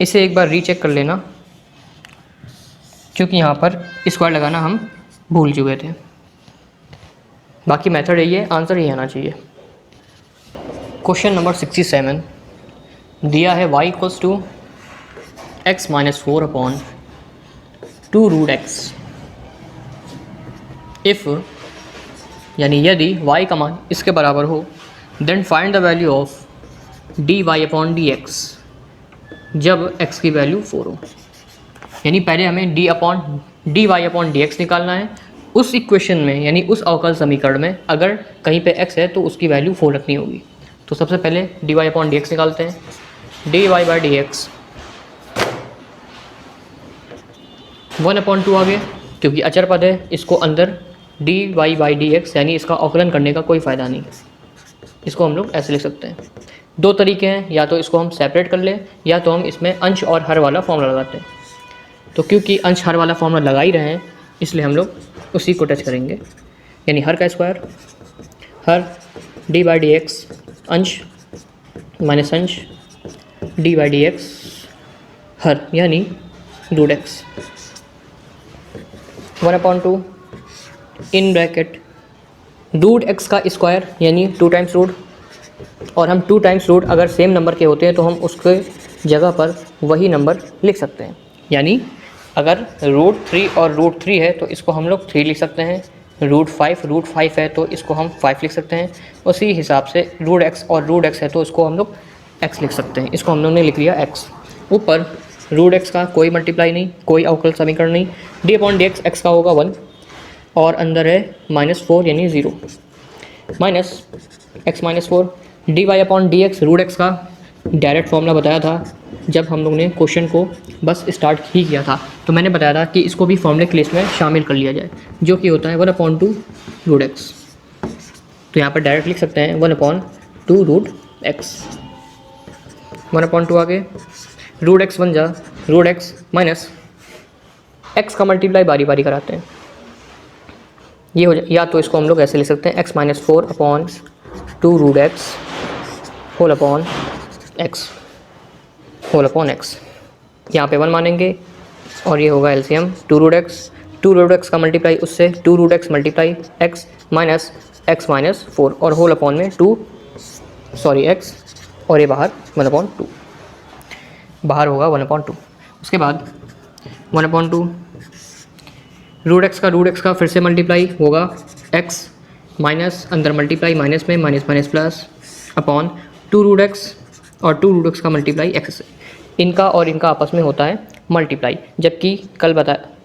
इसे एक बार रीचेक कर लेना क्योंकि यहाँ पर स्क्वायर लगाना हम भूल चुके थे। बाकी मेथड यही है, आंसर ही आना चाहिए। क्वेश्चन नंबर 67 दिया है y equals to x minus 4 upon 2 root x. If यानी यदि y का मान इसके बराबर हो, then find the value of dy upon dx जब x की वैल्यू 4 हो। यानी पहले हमें dy अपॉन dx निकालना है। उस इक्वेशन में यानी उस अवकल समीकरण में अगर कहीं पे x है तो उसकी वैल्यू 4 रखनी होगी। तो सबसे पहले dy अपॉन dx निकालते हैं। dy बाई dx 1/2 आ गया क्योंकि अचर पद है, इसको अंदर dy बाई dx यानी इसका अवकलन करने का कोई फ़ायदा नहीं। इसको हम लोग ऐसे लिख सकते हैं। दो तरीके हैं, या तो इसको हम सेपरेट कर लें या तो हम इसमें अंश और हर वाला फॉर्मूला लगाते हैं। तो क्योंकि अंश हर वाला फॉर्मूला लगा ही रहे हैं इसलिए हम लोग उसी को टच करेंगे, यानी हर का स्क्वायर, हर डी बाई डी एक्स अंश माइनस अंश डी बाई डी एक्स हर यानी root x 1/2 in bracket root x का स्क्वायर यानी 2 टाइम्स रूट, और हम 2 टाइम्स रूट अगर सेम नंबर के होते हैं तो हम उसके जगह पर वही नंबर लिख सकते हैं। यानी अगर √3 और √3 है तो इसको हम लोग 3 लिख सकते हैं, √5 है तो इसको हम 5 लिख सकते हैं। उसी हिसाब से √x और √x है तो इसको हम लोग x लिख सकते हैं। इसको हम लोग ने लिख लिया x। ऊपर √x का कोई मल्टीप्लाई नहीं, कोई अवकल समीकरण नहीं, d/dx x का होगा 1, और अंदर है -4 यानी 0 minus x-4 dy upon d x root x का डायरेक्ट फॉर्मूला बताया था जब हम लोग ने क्वेश्चन को बस स्टार्ट ही किया था। तो मैंने बताया था कि इसको भी फॉर्मूले की लिस्ट में शामिल कर लिया जाए, जो कि होता है 1/2 रूट एक्स। तो यहाँ पर डायरेक्ट लिख सकते हैं 1/2 रूट एक्स। 1/2 आगे रूट एक्स बन जा रूट एक्स माइनस एक्स का मल्टीप्लाई बारी बारी कराते हैं, ये हो जाए। या तो इसको हम लोग ऐसे लिख सकते हैं x-4/2 root x whole upon x whole upon x. यहाँ पे 1 मानेंगे और ये होगा एलसीएम 2 रूट एक्स का मल्टीप्लाई उससे 2 root x multiply x minus x-4 और होल अपॉन में एक्स और ये बाहर 1/2 बाहर होगा 1/2। उसके बाद 1/2 रूट एक्स का फिर से मल्टीप्लाई होगा x माइनस अंदर मल्टीप्लाई माइनस में minus minus plus upon 2 root x और 2 रूट एक्स का मल्टीप्लाई एक्स से। इनका और इनका आपस में होता है मल्टीप्लाई।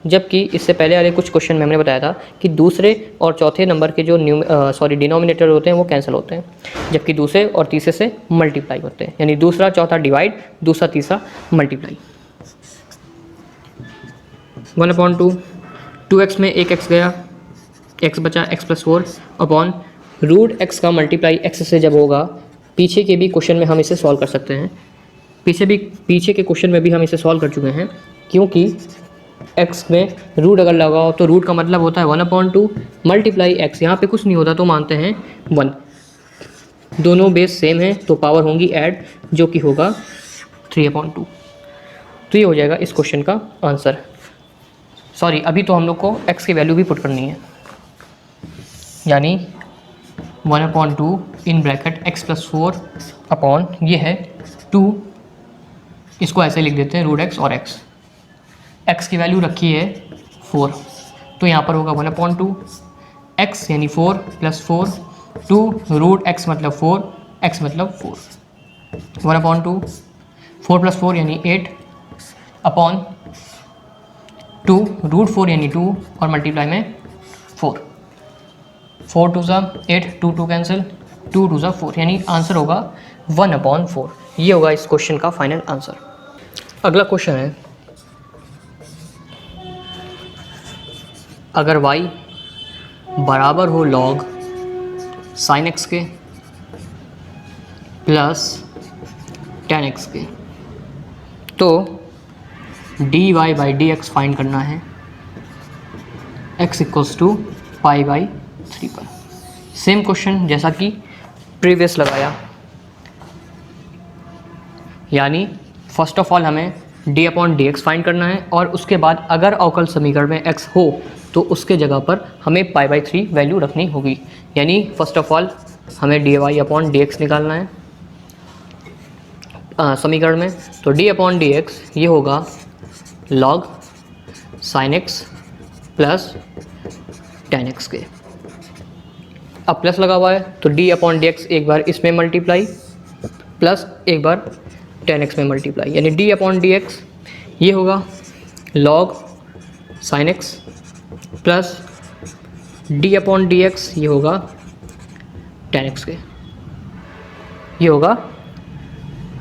जबकि इससे पहले वाले कुछ क्वेश्चन में हमने बताया था कि दूसरे और चौथे नंबर के जो डिनोमिनेटर होते हैं वो कैंसिल होते हैं, जबकि दूसरे और तीसरे से मल्टीप्लाई होते हैं, यानी दूसरा चौथा डिवाइड, दूसरा तीसरा मल्टीप्लाई। 1/2 2x में एक x गया, x बचा x+4 अपॉन रूट एक्स का मल्टीप्लाई x से जब होगा, पीछे के भी क्वेश्चन में हम इसे सॉल्व कर सकते हैं। पीछे के क्वेश्चन में भी हम इसे सॉल्व कर चुके हैं, क्योंकि x में रूट अगर लगाओ तो रूट का मतलब होता है 1/2 मल्टीप्लाई x। यहाँ पे कुछ नहीं होता तो मानते हैं 1, दोनों बेस सेम है तो पावर होंगी ऐड, जो कि होगा 3/2। तो ये हो जाएगा इस क्वेश्चन का आंसर। सॉरी, अभी तो हम लोग को x की वैल्यू भी पुट करनी है, यानी 1/2 इन ब्रैकेट x+4 अपॉन ये है 2, इसको ऐसे लिख देते हैं रूट एक्स और x की वैल्यू रखी है 4, तो यहाँ पर होगा 1/2 x यानी 4 + 4 2 रूट x मतलब 4 x मतलब 4 1/2 4 + 4 यानी 8 अपॉन 2 रूट 4 यानी 2 और मल्टीप्लाई में 4 2 ज़ा 8 2 2 कैंसिल 2 2 ज़ा 4, यानी आंसर होगा 1/4। ये होगा इस क्वेश्चन का फाइनल आंसर। अगला क्वेश्चन है, अगर y बराबर हो log sin x के प्लस tan x के, तो dy/dx फाइंड करना है x = π/3 पर। सेम क्वेश्चन जैसा कि प्रीवियस लगाया, यानी फर्स्ट ऑफ ऑल हमें d/dx फाइंड करना है और उसके बाद अगर अवकल समीकरण में x हो तो उसके जगह पर हमें π/3 वैल्यू रखनी होगी। यानी फर्स्ट ऑफ ऑल हमें dy/dx निकालना है समीकरण में, तो d/dx ये होगा log sin x plus tan x के। अब प्लस लगा हुआ है तो d/dx एक बार इसमें मल्टीप्लाई प्लस एक बार tan x में मल्टीप्लाई, यानी d/dx ये होगा log sin x plus d/dx ये होगा tan x के, ये होगा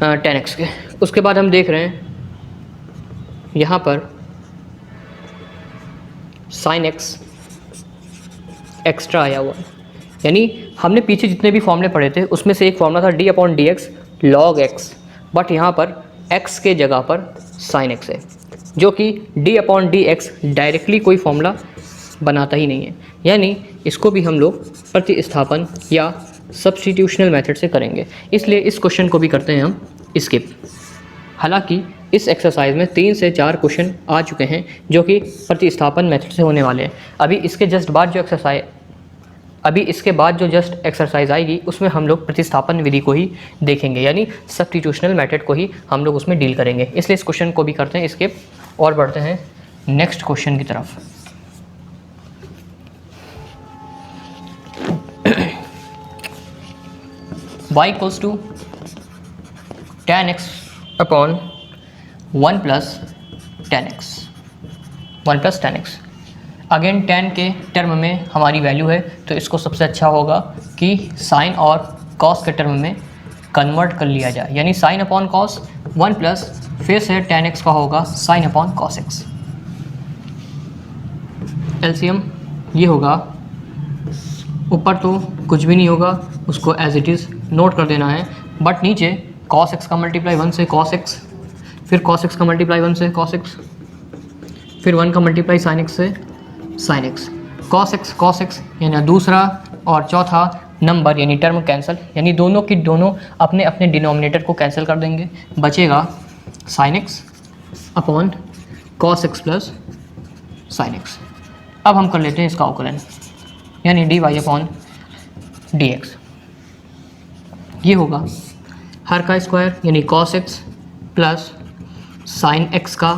tan x के। उसके बाद हम देख रहे हैं यहाँ पर sin x एक्स्ट्रा आया हुआ है, यानी हमने पीछे जितने भी फॉर्मूले पढ़े थे उसमें से एक फॉर्मूला था d/dx log x, बट यहाँ पर x के जगह पर sin x है, जो कि d/dx डायरेक्टली कोई फॉर्मूला बनाता ही नहीं है। यानी इसको भी हम लोग प्रतिस्थापन या सब्स्टिट्यूशनल मेथड से करेंगे, इसलिए इस क्वेश्चन को भी करते हैं हम स्किप। हालांकि इस एक्सरसाइज में 3 से 4 क्वेश्चन आ चुके हैं जो कि प्रतिस्थापन मेथड से होने वाले हैं। अभी इसके बाद जो जस्ट एक्सरसाइज आएगी उसमें हम लोग प्रतिस्थापन विधि को ही देखेंगे, यानी सब्स्टिट्यूशनल मेथड को ही हम लोग उसमें डील करेंगे। इसलिए इस क्वेश्चन को भी करते हैं स्किप और बढ़ते हैं नेक्स्ट क्वेश्चन की तरफ। y = tan x upon 1 + tan x again tan के टर्म में हमारी वैल्यू है, तो इसको सबसे अच्छा होगा कि साइन और कॉस के टर्म में कन्वर्ट कर लिया जाए, यानी साइन अपॉन कॉस 1 प्लस फिर से tan x का होगा sine upon cos x। LCM ये होगा, ऊपर तो कुछ भी नहीं होगा, उसको एज इट इज़ नोट कर देना है, बट नीचे cos x का मल्टीप्लाई 1 से cos x, फिर cos x का मल्टीप्लाई 1 से cos x, फिर 1 का मल्टीप्लाई sin x से sin x, cos x यानी दूसरा और चौथा नंबर यानी टर्म कैंसिल, यानी दोनों की दोनों अपने अपने डिनोमिनेटर को कैंसिल कर देंगे, बचेगा sin x upon cos x plus sin x। अब हम कर लेते हैं इसका अवकलन, यानी dy अपॉन dx। ये होगा हर का स्क्वायर यानी cos x plus sin x का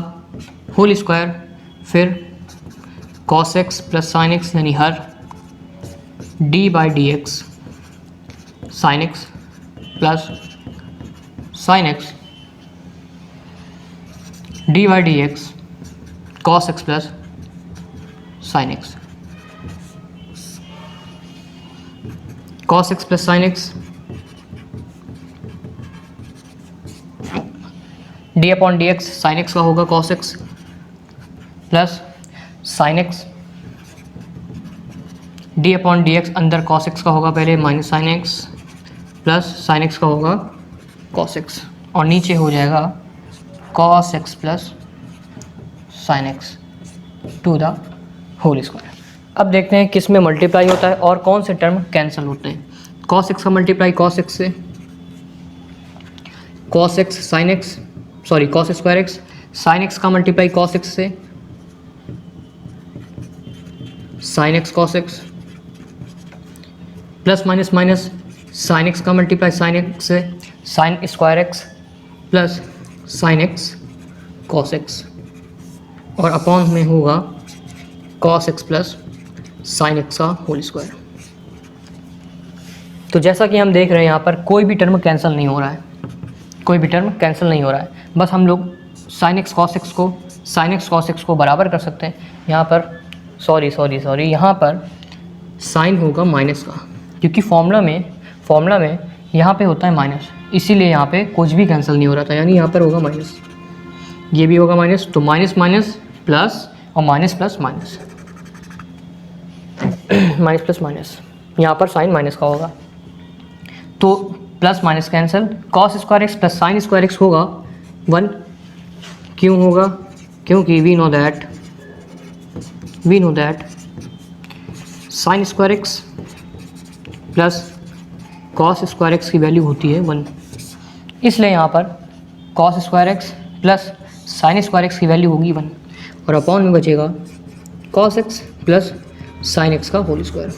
होल स्क्वायर, फिर cos x plus sin x यानी हर d by d x sine x plus sin x d by d x cos x plus sin x, cos x plus sin x d upon d x sine x का होगा cos x plus sin x d upon d x अंदर cos x का होगा पहले minus sin x plus sin x का होगा cos x, और नीचे हो जाएगा cos x plus sin x to the whole square. अब देखते हैं किस में मल्टीप्लाई होता है और कौन से टर्म कैंसिल होते हैं। cos x का मल्टीप्लाई cos x से, cos x sin x sorry cos square x, sin x का मल्टीप्लाई cos x से, sin x cos x plus minus minus sin x का मल्टीप्लाई sin x से, sin square x plus sin x cos x, और upon में होगा cos x plus sin x का whole square. तो जैसा कि हम देख रहे हैं यहाँ पर कोई भी टर्म कैंसिल नहीं हो रहा है, कोई भी टर्म कैंसिल नहीं हो रहा है, बस हम लोग sin x cos x को बराबर कर सकते हैं। यहाँ पर सॉरी यहाँ पर साइन होगा माइनस का, क्योंकि फॉर्मूला में यहाँ पे होता है माइनस, इसीलिए यहाँ पे कुछ भी कैंसिल नहीं हो रहा था, यानी यहाँ पर होगा माइनस, ये भी होगा माइनस, तो माइनस माइनस प्लस और minus plus minus minus plus minus, यहाँ पर साइन माइनस का होगा, तो plus minus cancel, cos square x plus sine square x होगा 1। क्यों होगा? क्योंकि we know that sine square x plus cos square x की वैल्यू होती है 1, इसलिए यहाँ पर cos square x plus sine square x की वैल्यू होगी 1, और अपॉन में बचेगा cos x plus sign x का होल स्क्वायर।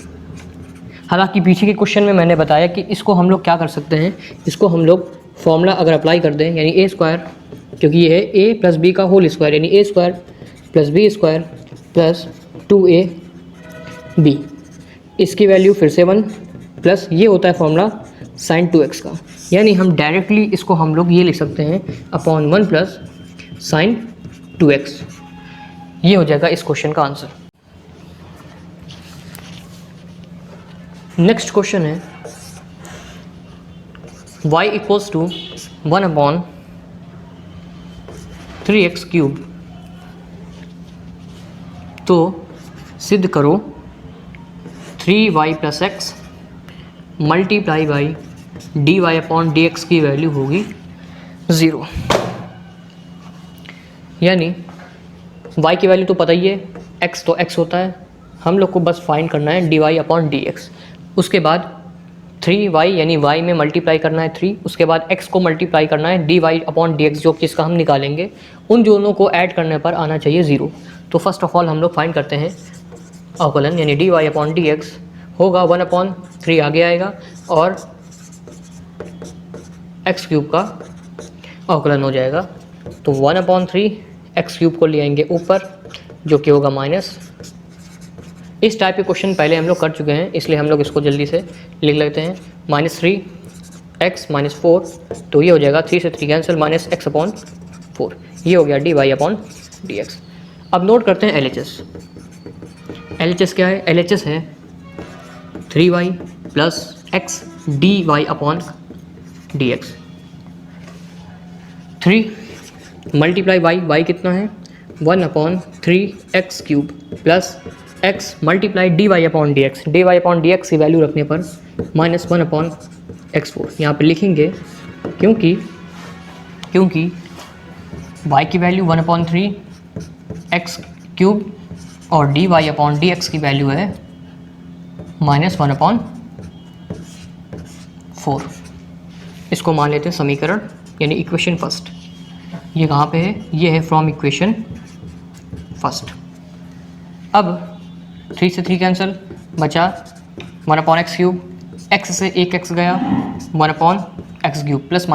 हालांकि पीछे के क्वेश्चन में मैंने बताया कि इसको हम लोग क्या कर सकते हैं, इसको हम लोग फॉर्मूला अगर अप्लाई कर दें, यानी ए स्क्वायर, क्योंकि ये है a प्लस बी का होल स्क्वायर, यानी a square plus b square plus 2ab, इसकी वैल्यू फिर से 1 प्लस ये होता है फॉर्मूला साइन 2x का, यानी हम डायरेक्टली इसको हम लोग ये लिख सकते हैं अपॉन 1 प्लस साइन 2x। ये हो जाएगा इस क्वेश्चन का आंसर। नेक्स्ट क्वेश्चन है y equals to 1 upon 3x cube, तो सिद्ध करो 3y plus x multiply by d y upon d x की वैल्यू होगी 0, यानी y की वैल्यू तो पता ही है, x तो x होता है, हम लोग को बस फाइंड करना है d y upon d x, उसके बाद 3y यानी y में मल्टीप्लाई करना है 3, उसके बाद x को मल्टीप्लाई करना है d y upon d x, जो जिसका हम निकालेंगे, उन दोनों को ऐड करने पर आना चाहिए 0। तो फर्स्ट ऑफ ऑल हम लोग फाइंड करते हैं अवकलन, यानी d y upon d x होगा 1 अपॉन 3 आगे आएगा, और x क्यूब का अवकलन हो जाएगा, तो 1 अपॉन 3 एक्स क्यूब को ले आएंगे ऊपर, जो कि होगा माइनस। इस टाइप के क्वेश्चन पहले हम लोग कर चुके हैं, इसलिए हम लोग इसको जल्दी से लिख लेते हैं, -3x -4, तो ये हो जाएगा 3 से 3 कैंसिल, माइनस एक्स अपॉन 4, ये हो गया d y upon d x. अब नोट करते हैं LHS। LHS क्या है? LHS है 3y plus x dy upon dx। 3 multiply y कितना है? 1 upon 3x cube plus x multiply dy upon dx। dy upon dx की वैल्यू रखने पर -1 अपॉन x4 यहाँ पे लिखेंगे, क्योंकि y की वैल्यू 1 अपॉन 3x क्यूब और dy अपॉन dx की वैल्यू है -1 अपॉन 4। इसको मान लेते हैं समीकरण यानी इक्वेशन फर्स्ट। ये कहाँ पे है? ये है फ्रॉम इक्वेशन फर्स्ट। अब 3 से 3 कैंसिल, बचा 1 अपॉन एक्स क्यूब, x से एक x गया 1 upon x cube, plus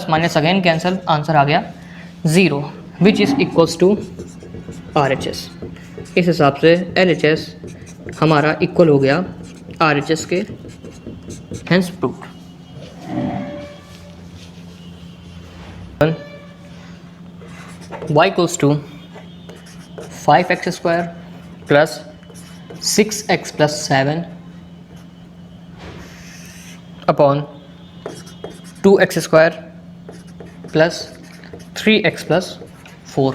minus again cancel, answer आ गया 0 which is equals to RHS। इस हिसाब से LHS हमारा इक्वल हो गया RHS के, hence proved. y equals to 5x square plus 6x plus 7 upon 2x square plus 3x plus 4।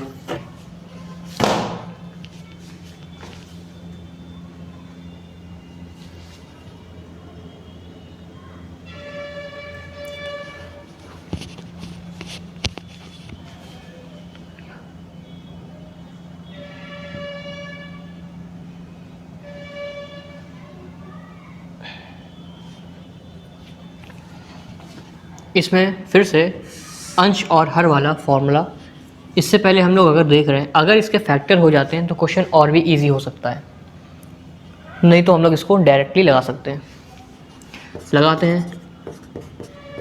इसमें फिर से अंश और हर वाला फॉर्मूला, इससे पहले हम लोग अगर देख रहे हैं, अगर इसके फैक्टर हो जाते हैं तो क्वेश्चन और भी इजी हो सकता है, नहीं तो हम लोग इसको डायरेक्टली लगा सकते हैं। लगाते हैं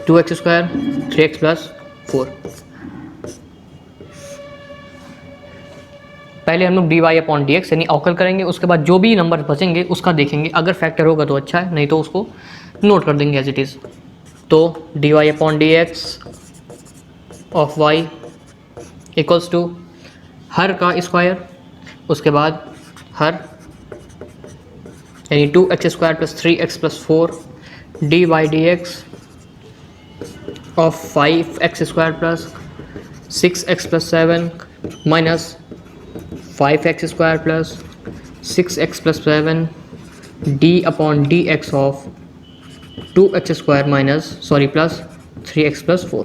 2x स्क्वायर 3x प्लस 4। पहले हम लोग dy अपॉन dx यानी अवकल करेंगे, उसके बाद जो भी नंबर बचेंगे उसका देखेंगे, अगर फैक्टर होगा तो अच्छा है, नहीं तो उसको नोट कर देंगे एज इट इज़। तो dy upon dx of y equals to हर का स्क्वायर, उसके बाद हर यानी 2x square plus 3x plus 4 dy dx of 5x square plus 6x plus 7 minus 5x square plus 6x plus 7 d upon dx of 2x square plus 3x plus 4।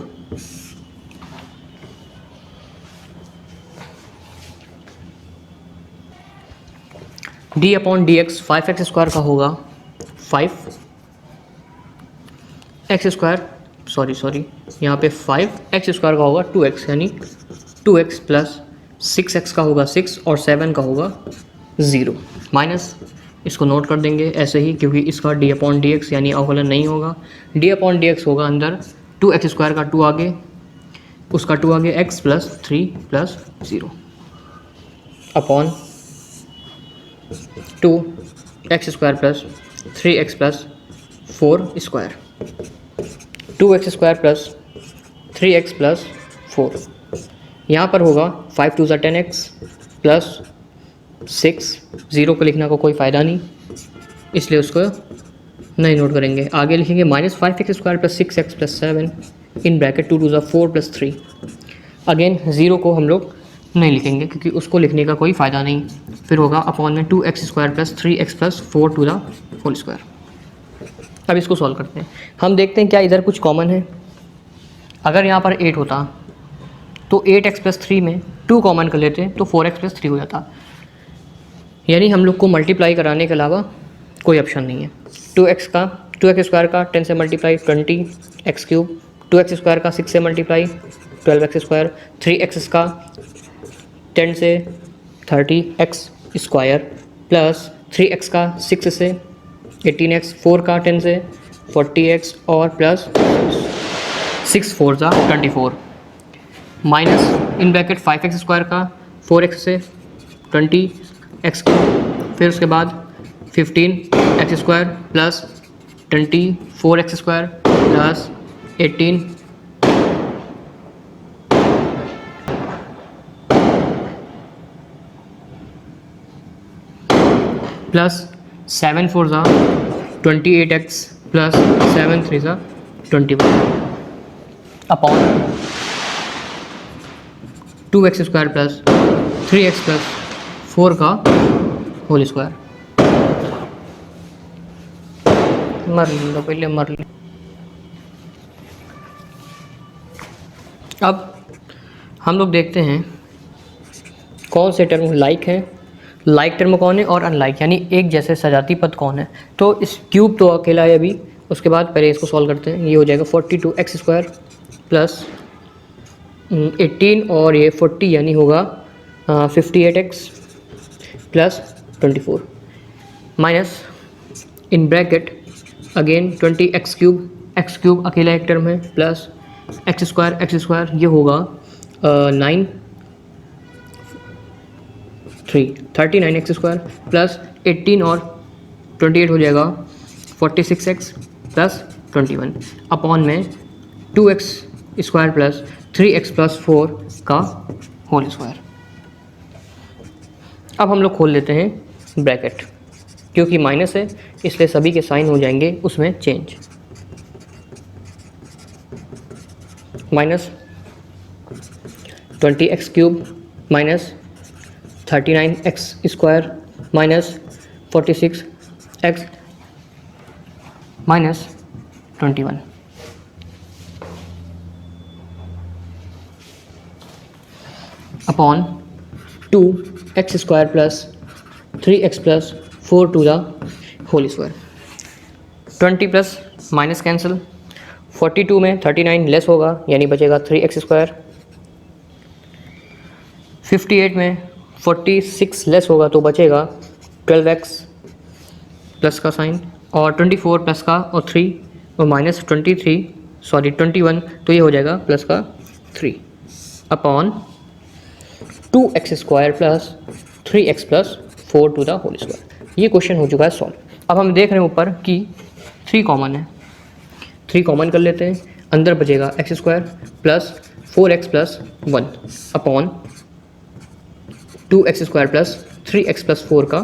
d upon dx 5x square का होगा 5x square यहाँ पे 5x square का होगा 2x यानी 2x plus 6x का होगा 6 और 7 का होगा 0 माइनस, इसको नोट कर देंगे ऐसे ही, क्योंकि इसका d अपॉन dx यानी अवकलन नहीं होगा। d अपॉन dx होगा अंदर 2x स्क्वायर का 2 आगे, उसका 2 आगे x plus 3 plus 0 upon 2x square plus 3x plus 4 square, 2x square plus 3x plus 4। यहाँ पर होगा 5 2 10x प्लस 6, 0 को लिखना को कोई फ़ायदा नहीं, इसलिए उसको नहीं नोट करेंगे। आगे लिखेंगे -5x square plus 6x plus 7 in bracket 2 2 4 plus 3। Again 0 को हम लोग नहीं लिखेंगे क्योंकि उसको लिखने का कोई फ़ायदा नहीं। फिर होगा अपॉन में 2x square plus 3x plus 4 to the whole square. अब इसको सॉल्व करते हैं, हम देखते हैं क्या इधर कुछ कॉमन है। अगर यहाँ पर 8 होता तो 8x प्लस 3 में 2 कॉमन कर लेते तो 4x प्लस 3 हो जाता, यानी हम लोग को मल्टीप्लाई कराने के अलावा कोई ऑप्शन नहीं है। 2x स्क्वायर का 10 से multiply 20x cube, 2x square का 6 से मल्टीप्लाई 12x स्क्वायर, 3x का 10 से 30x स्क्वायर प्लस 3x का 6 से 18x, 4 का 10 से 40x और प्लस 6 4 जा 24 minus in bracket 5x square का 4x से 20x, फिर उसके बाद 15x square plus 24x square plus 18 18 plus 7 4 ज़ा 28x प्लस 7 3 ज़ा 21 upon 2x square plus 3x plus 4 का होल स्क्वायर। मर लो पहले, मर लो। अब हम लोग देखते हैं कौन से टर्म लाइक हैं, लाइक टर्म कौन है और अनलाइक यानी एक जैसे सजाती पद कौन है। तो इस क्यूब तो अकेला है अभी, उसके बाद पहले इसको सॉल्व करते हैं। ये हो जाएगा 42x स्क्वायर प्लस 18 और ये 40 यानी होगा 58x plus 24 minus in bracket again 20x cube अकेला एक टर्म है प्लस एक्स स्क्वायर ये होगा 39x स्क्वायर प्लस 18 और 28 हो जाएगा 46x प्लस 21 अपॉन में 2x square plus 3x plus 4 का होल स्क्वायर। अब हम लोग खोल लेते हैं ब्रैकेट, क्योंकि माइनस है इसलिए सभी के साइन हो जाएंगे उसमें change. Minus 20x cube minus 39x square minus 46x minus 21 upon 2x square plus 3x plus 4 to the whole square. 20 plus minus cancel, 42 में 39 लेस होगा यानी बचेगा 3x स्क्वायर। 58 में 46 लेस होगा तो बचेगा 12x प्लस का साइन और 24 प्लस का और 3 और माइनस 21 तो ये हो जाएगा प्लस का 3 upon 2x square plus 3x plus 4 to the whole square. ये क्वेश्चन हो चुका है सॉल्व। अब हम देख रहे हैं ऊपर कि 3 कॉमन है, 3 कॉमन कर लेते हैं। अंदर बचेगा x square plus 4x plus 1 upon 2x square plus 3x plus 4 का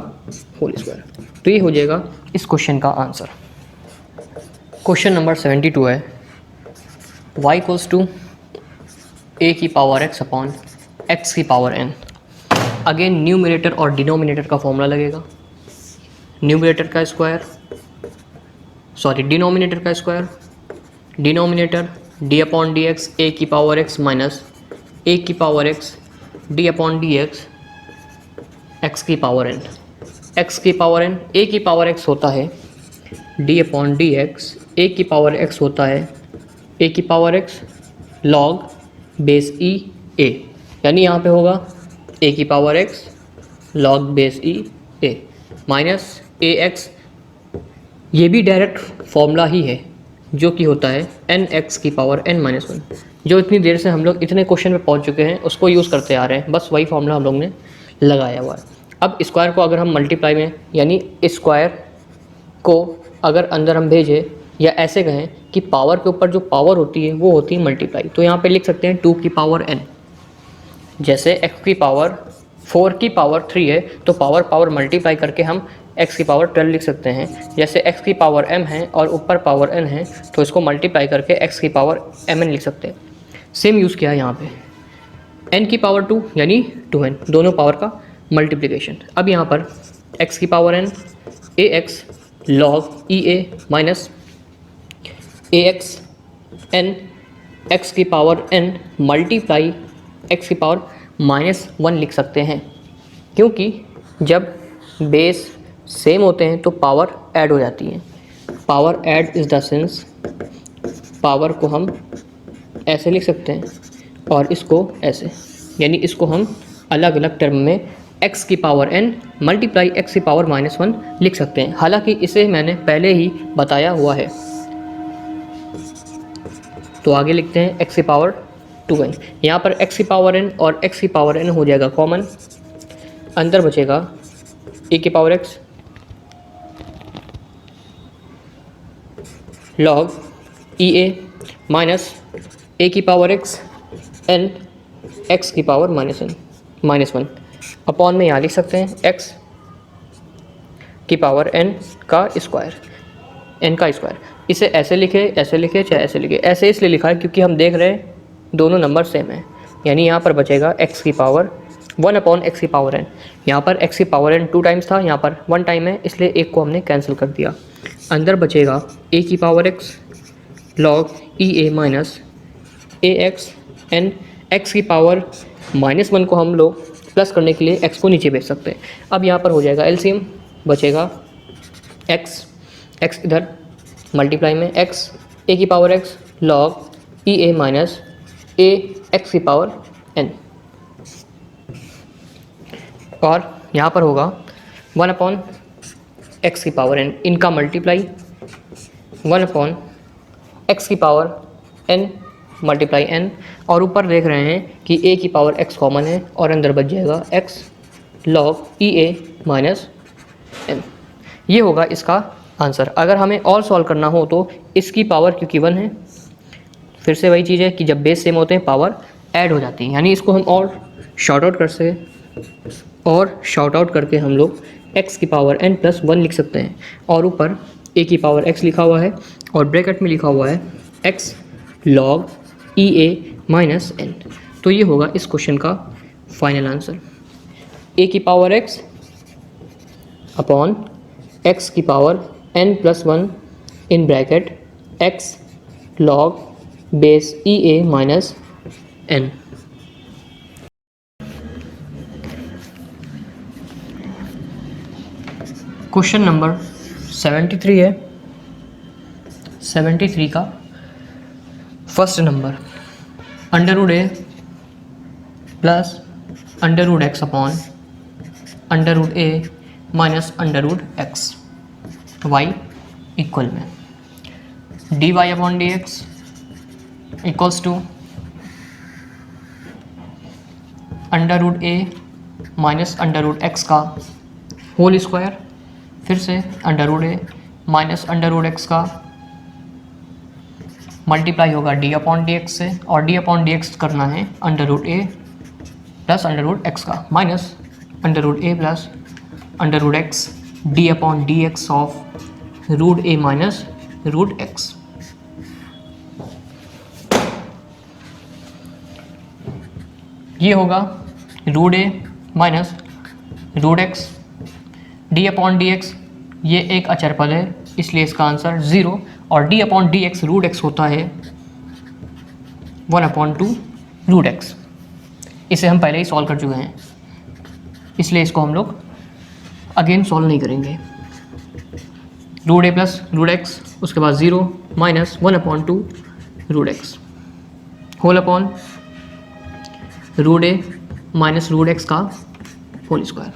होल स्क्वायर। तो ये हो जाएगा इस क्वेश्चन का आंसर। क्वेश्चन नंबर 72 है y इक्वल्स टू a की पावर x अपॉन x की पावर n। अगेन न्यूमरेटर और डिनोमिनेटर का फॉर्मूला लगेगा। न्यूमरेटर का स्क्वायर डिनोमिनेटर का square, denominator d upon d x ए की पावर x माइनस a की power x d upon d x x की पावर n। x की पावर n a की पावर x होता है d upon d x, a की power x होता है a की power x log base e a, यानी यहाँ पे होगा a की power x log base e a minus a x. ये भी डायरेक्ट फॉर्मूला ही है जो कि होता है एन एक्स की पावर n माइनस 1, जो इतनी देर से हम लोग इतने क्वेश्चन पे पहुंच चुके हैं उसको यूज़ करते आ रहे हैं। बस वही फॉर्मूला हम लोग ने लगाया हुआ है। अब स्क्वायर को अगर हम मल्टीप्लाई में यानी स्क्वायर को अगर अंदर हम भेजें या ऐसे कहें कि पावर के ऊपर जो पावर होती है वो होती है मल्टीप्लाई, तो यहाँ पे लिख सकते हैं 2 की पावर n। जैसे x की पावर 4 की पावर 3 है तो पावर मल्टीप्लाई करके हम x की पावर 12 लिख सकते हैं। जैसे x की पावर m है और ऊपर पावर n है तो इसको मल्टीप्लाई करके x की पावर mn लिख सकते हैं। सेम यूज़ किया है यहाँ पे n की पावर 2 यानी 2n, दोनों पावर का मल्टीप्लिकेशन। अब यहाँ पर x की पावर n ax लॉग ई ए माइनस ax n x की पावर n मल्टीप्लाई x की पावर -1 लिख सकते हैं, क्योंकि जब बेस सेम होते हैं तो पावर ऐड हो जाती है। Power add is the sense power को हम ऐसे लिख सकते हैं और इसको ऐसे, यानी इसको हम अलग अलग टर्म में x की पावर n मल्टीप्लाई x की पावर -1 लिख सकते हैं। हालांकि इसे मैंने पहले ही बताया हुआ है। तो आगे लिखते हैं x की पावर 2n। यहाँ पर x की पावर n और x की पावर n हो जाएगा कॉमन, अंदर बचेगा a की power x log E A minus a की पावर x n x की पावर -1 अपॉन में यहाँ लिख सकते हैं x की पावर n का स्क्वायर, n का स्क्वायर। इसे ऐसे लिखे चाहे ऐसे लिखे। ऐसे इसलिए लिखा है क्योंकि हम देख रहे हैं दोनों नंबर सेम है, यानी यहाँ पर बचेगा x की पावर 1/x की पावर n। यहाँ पर x की पावर n 2 टाइम्स था, यहाँ पर 1 टाइम है, इसलिए एक को हमने कैंसिल कर दिया। अंदर बचेगा a की power x log e a minus a x n. x की पावर -1 को हम लोग प्लस करने के लिए x को नीचे भेज सकते हैं। अब यहाँ पर हो जाएगा एलसीएम, बचेगा x इधर मल्टीप्लाई में x a की power x log e a minus a x की पावर n, और यहाँ पर होगा 1/x की पावर n, इनका मल्टीप्लाई 1/x की पावर n मल्टीप्लाई n, और ऊपर देख रहे हैं कि a की पावर x कॉमन है और अंदर बच जाएगा x log e a minus n। ये होगा इसका आंसर। अगर हमें और सॉल्व करना हो तो इसकी पावर क्योंकि 1 है, फिर से वही चीज़ है कि जब बेस सेम होते हैं पावर ऐड हो जाती है, यानी इसको हम और शॉर्ट आउट कर सके और शॉर्ट आउट करके हम लोग x की पावर n प्लस 1 लिख सकते हैं, और ऊपर a की पावर x लिखा हुआ है और ब्रैकेट में लिखा हुआ है x log e a minus n। तो ये होगा इस क्वेश्चन का फाइनल आंसर, a की पावर x अपॉन x की power n plus 1 in bracket x log base e a minus n। Question number 73 है। 73 का first number √a plus √x upon √a minus √x y equal में dy upon dx equals to √a minus √x का whole square, फिर से √a minus √x का multiply होगा d upon dx से, और d अपॉन dx करना है √a प्लस √x का minus √a plus √x d upon dx of √a minus √x। ये होगा √a minus √x d upon dx, ये एक अचर पद है इसलिए इसका आंसर 0, और d अपॉन dx √x होता है 1/2 √x। इसे हम पहले ही सॉल्व कर चुके हैं इसलिए इसको हम लोग अगेन सॉल्व नहीं करेंगे। √a प्लस √x, उसके बाद 0 minus 1/2 √x whole upon √a minus √x का होल स्क्वायर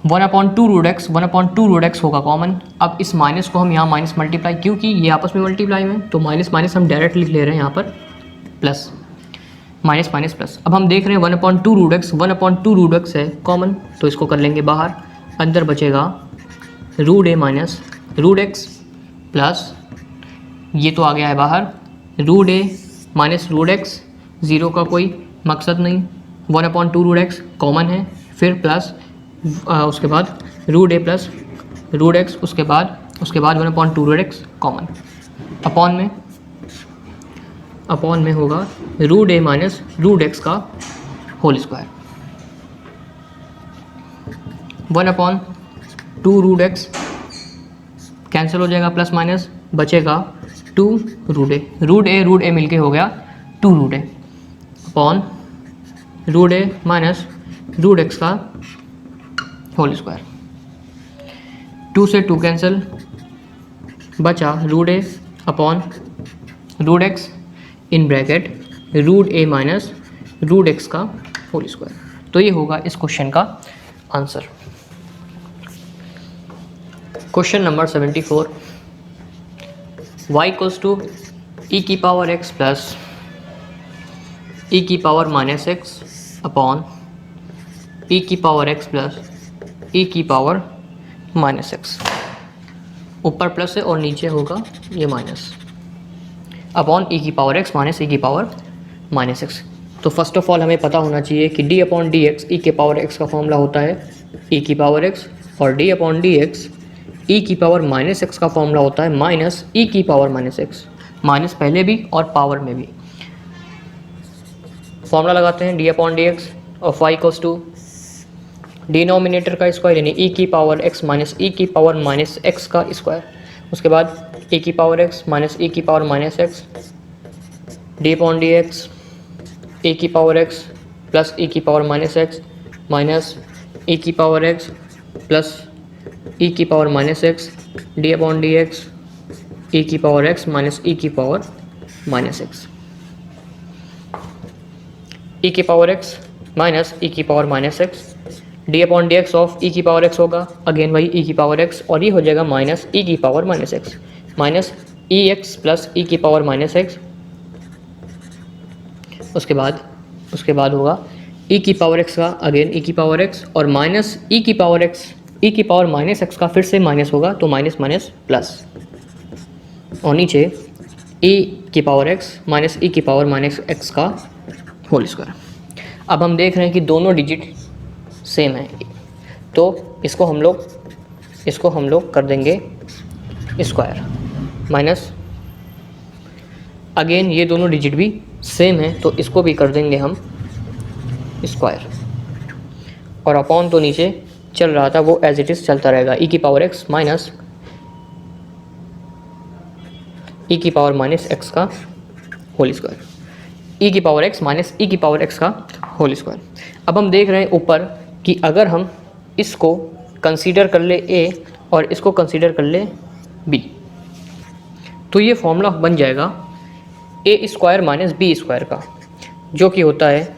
1/2 √x। 1/2 √x होगा कॉमन। अब इस माइनस को हम यहाँ माइनस मल्टीप्लाई, क्योंकि ये आपस में मल्टीप्लाई में, तो माइनस माइनस हम डायरेक्ट लिख ले रहे हैं यहाँ पर प्लस, माइनस माइनस प्लस। अब हम देख रहे हैं 1/2 √x, 1/2 √x है कॉमन, तो इसको कर लेंगे बाहर। अंदर बचेगा √a माइनस √x प्लस, ये तो आ गया है बाहर, √a माइनस √x, 0 का कोई मकसद नहीं, 1/2 √x कॉमन है, फिर प्लस उसके बाद √a प्लस √x, उसके बाद 1/2 √x कॉमन, अपॉन में होगा √a माइनस √x का होल स्क्वायर 1/2 √x कैंसिल हो जाएगा, प्लस माइनस बचेगा 2 √a मिलके हो गया 2 √a upon √a minus √x का होल स्क्वायर। 2 से 2 कैंसिल, बचा √a upon √x in bracket √a minus √x का होल स्क्वायर। तो ये होगा इस क्वेश्चन का answer. Question number 74, y equals to e की पावर x प्लस e की power minus x upon e की पावर x प्लस e की पावर माइनस x, ऊपर प्लस है और नीचे होगा ये माइनस, अपॉन e की पावर x माइनस e की पावर माइनस x। तो फर्स्ट ऑफ ऑल हमें पता होना चाहिए कि d अपॉन डी एक्स ई के पावर x का फॉर्मूला होता है ई की पावर एक्स, और d upon d x e की पावर माइनस एक्स का फॉर्मूला होता है माइनस ई की पावर माइनस एक्स, माइनस पहले भी और पावर में भी। फॉर्मूला लगाते हैं d upon d x of y equals to denominator का स्क्वायर यानी ई की पावर एक्स माइनस ई की पावर माइनस एक्स का स्क्वायर, उसके बाद ई की पावर एक्स माइनस ई की power minus x, d upon d x ए की पावर एक्स प्लस ई की power minus x minus e की पावर एक्स प्लस ई की power minus x, d upon d x e की power x minus e की power minus x, e की power x minus e की power minus x, d upon d x of e की power x होगा again वही ई की power x, और ये हो जाएगा माइनस ई की पावर माइनस एक्स माइनस ई एक्स प्लस ई की पावर माइनस एक्स, उसके बाद होगा ई की पावर एक्स का अगेन ई की पावर एक्स और माइनस ई की पावर एक्स, ई की पावर माइनस एक्स का फिर से माइनस होगा तो माइनस माइनस प्लस, और नीचे ई की पावर एक्स माइनस ई की पावर माइनस एक्स का होल स्क्वायर। अब हम देख रहे हैं कि दोनों डिजिट सेम है, तो इसको हम लोग कर देंगे स्क्वायर माइनस, अगेन ये दोनों डिजिट भी सेम है तो इसको भी कर देंगे हम स्क्वायर, और अपॉन तो नीचे चल रहा था वो एज इट इज़ चलता रहेगा, ई की पावर एक्स माइनस ई की पावर माइनस एक्स का होल स्क्वायर, ई की पावर एक्स माइनस ई की पावर एक्स का होल स्क्वायर। अब हम देख रहे हैं ऊपर कि अगर हम इसको कंसीडर कर ले ए और इसको कंसीडर कर ले बी तो ये फॉर्मूला बन जाएगा a square minus b square का, जो कि होता है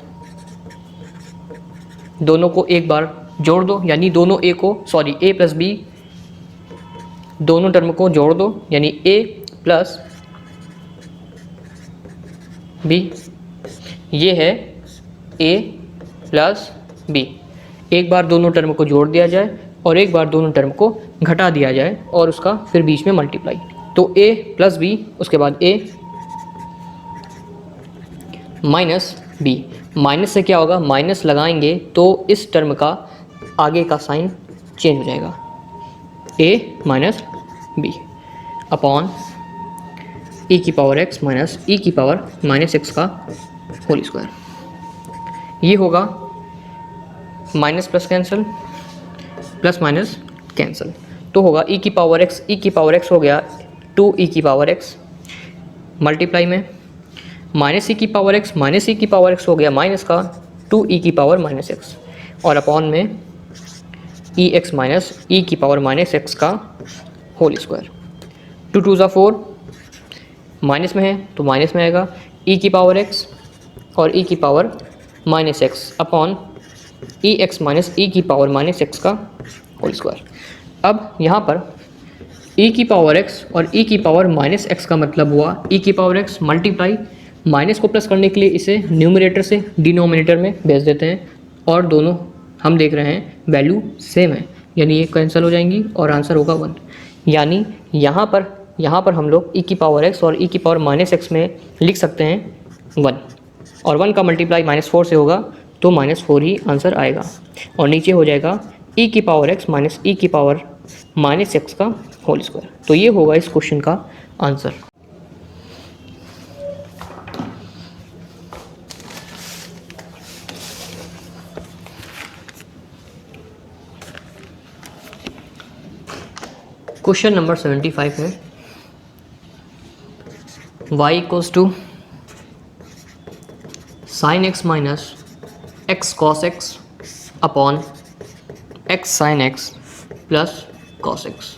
दोनों को एक बार जोड़ दो यानी दोनों ए प्लस बी दोनों टर्म को जोड़ दो यानी ए प्लस बी, ये है ए प्लस बी, एक बार दोनों टर्म को जोड़ दिया जाए और एक बार दोनों टर्म को घटा दिया जाए और उसका फिर बीच में मल्टीप्लाई, तो ए प्लस बी, उसके बाद ए माइनस बी, माइनस से क्या होगा माइनस लगाएंगे तो इस टर्म का आगे का साइन चेंज हो जाएगा, ए माइनस बी अपॉन ई की पावर एक्स माइनस ई की पावर माइनस एक्स का होल स्क्वायर, ये होगा minus plus cancel plus minus cancel, तो होगा ई की पावर एक्स हो गया 2 ई की पावर एक्स मल्टीप्लाई में माइनस ई की पावर एक्स हो गया माइनस का 2 ई की पावर माइनस एक्स, और अपॉन में ई एक्स माइनस ई की पावर माइनस एक्स का होल स्क्वायर, 2 2 ज़ा 4 माइनस में है तो माइनस में आएगा ई की पावर एक्स और ई की पावर माइनस एक्स अपॉन ई एक्स माइनस ई की पावर माइनस एक्स का होल स्क्वायर। अब यहाँ पर ई की पावर एक्स और ई की पावर माइनस एक्स का मतलब हुआ ई की पावर एक्स मल्टीप्लाई माइनस को प्लस करने के लिए इसे न्यूमरेटर से डिनोमिनेटर में भेज देते हैं, और दोनों हम देख रहे हैं वैल्यू सेम है यानी ये कैंसिल हो जाएंगी और आंसर होगा 1, यानी यहाँ पर हम लोग ई की पावर एक्स और ई की पावर माइनस एक्स में लिख सकते हैं 1, और 1 का मल्टीप्लाई -4 से होगा तो -4 ही आंसर आएगा, और नीचे हो जाएगा ई की पावर एक्स माइनस ई की पावर माइनस एक्स का होल स्क्वायर। तो ये होगा इस क्वेश्चन का आंसर। क्वेश्चन नंबर 75 है y equals to sine x minus x cos x upon x sine x plus cos x.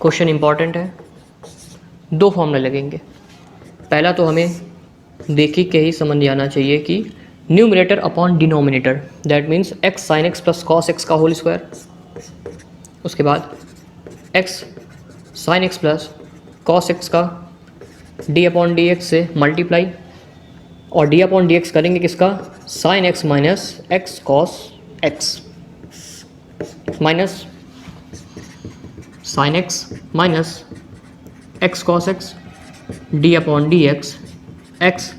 Question important है, 2 फॉर्मूले लगेंगे। पहला तो हमें देखी के ही समझ आना चाहिए कि numerator upon denominator, that means x sine x plus cos x का होल स्क्वायर, उसके बाद x sine x plus cos x का डी अपॉन डी एक्स से मल्टीप्लाई, और डी अपॉन डी एक्स करेंगे किसका sign x minus x cos x minus sine x minus x cos x d upon d x x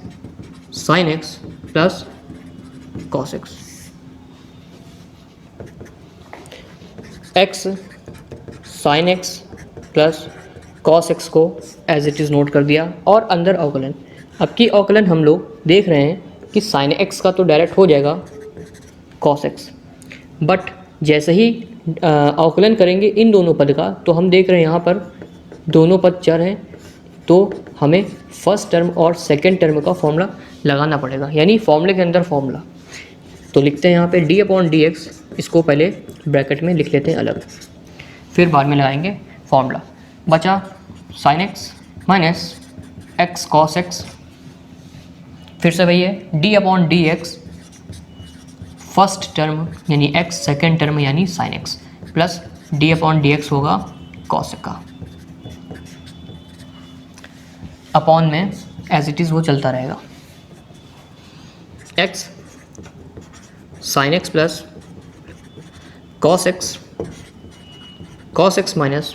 sine x plus cos x. X sine x plus cos x को as it is note कर दिया और अंदर अवकलन। अब की अवकलन हम लोग देख रहे हैं कि साइन एक्स का तो डायरेक्ट हो जाएगा कॉस एक्स, बट जैसे ही अवकलन करेंगे इन दोनों पद का तो हम देख रहे हैं यहाँ पर दोनों पद चर हैं, तो हमें फर्स्ट टर्म और सेकंड टर्म का फॉर्मूला लगाना पड़ेगा, यानी फॉर्मूले के अंदर फॉर्मूला। तो लिखते हैं यहाँ पे d/dx, इसको पहले ब्रैकेट में लिख लेते हैं अलग, फिर बाद में लगाएंगे फॉर्मूला। बचा sine x minus x cos x, फिर से वही है d/dx फर्स्ट टर्म यानी x सेकेंड टर्म यानी साइन एक्स प्लस d/dx होगा कॉस का, अपॉन में एज इट इज़ वो चलता रहेगा x sine x plus cos x minus,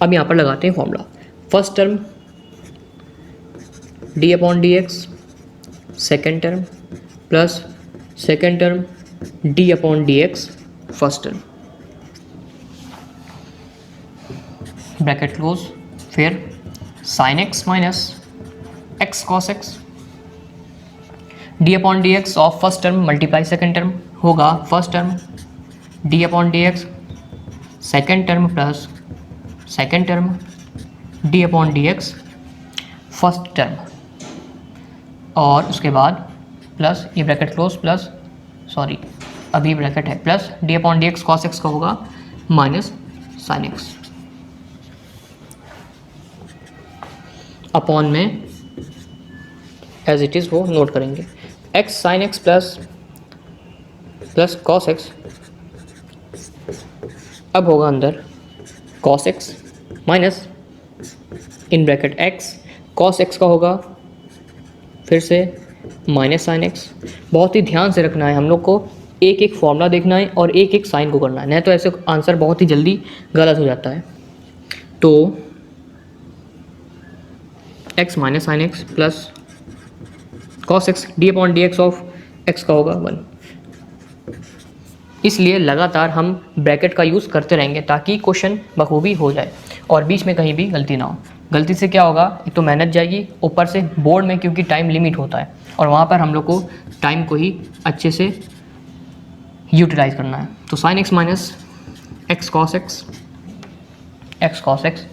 अब यहाँ पर लगाते हैं formula. First term d/dx second term plus second term d/dx first term, bracket close, फिर sine x minus x cos x, d/dx of first term multiply second term होगा first term d/dx second term plus second term d/dx first term, और उसके बाद plus ये bracket close plus sorry अभी bracket है plus d/dx cos x का होगा minus sine x, upon में एज इट इज़ वो नोट करेंगे x sine x plus cos x, अब होगा अंदर cos x माइनस इन ब्रैकेट x cos x का होगा फिर से माइनस साइन एक्स। बहुत ही ध्यान से रखना है हम लोग को, एक एक फॉर्मूला देखना है और एक एक साइन को करना है, नहीं तो ऐसे आंसर बहुत ही जल्दी गलत हो जाता है। तो x minus sine x plus cos x d/dx of x का होगा 1। इसलिए लगातार हम ब्रैकेट का यूज़ करते रहेंगे ताकि क्वेश्चन बखूबी हो जाए और बीच में कहीं भी गलती ना हो। गलती से क्या होगा, एक तो मेहनत जाएगी, ऊपर से बोर्ड में क्योंकि टाइम लिमिट होता है और वहाँ पर हम लोग को टाइम को ही अच्छे से यूटिलाइज करना है। तो sine x minus x cos x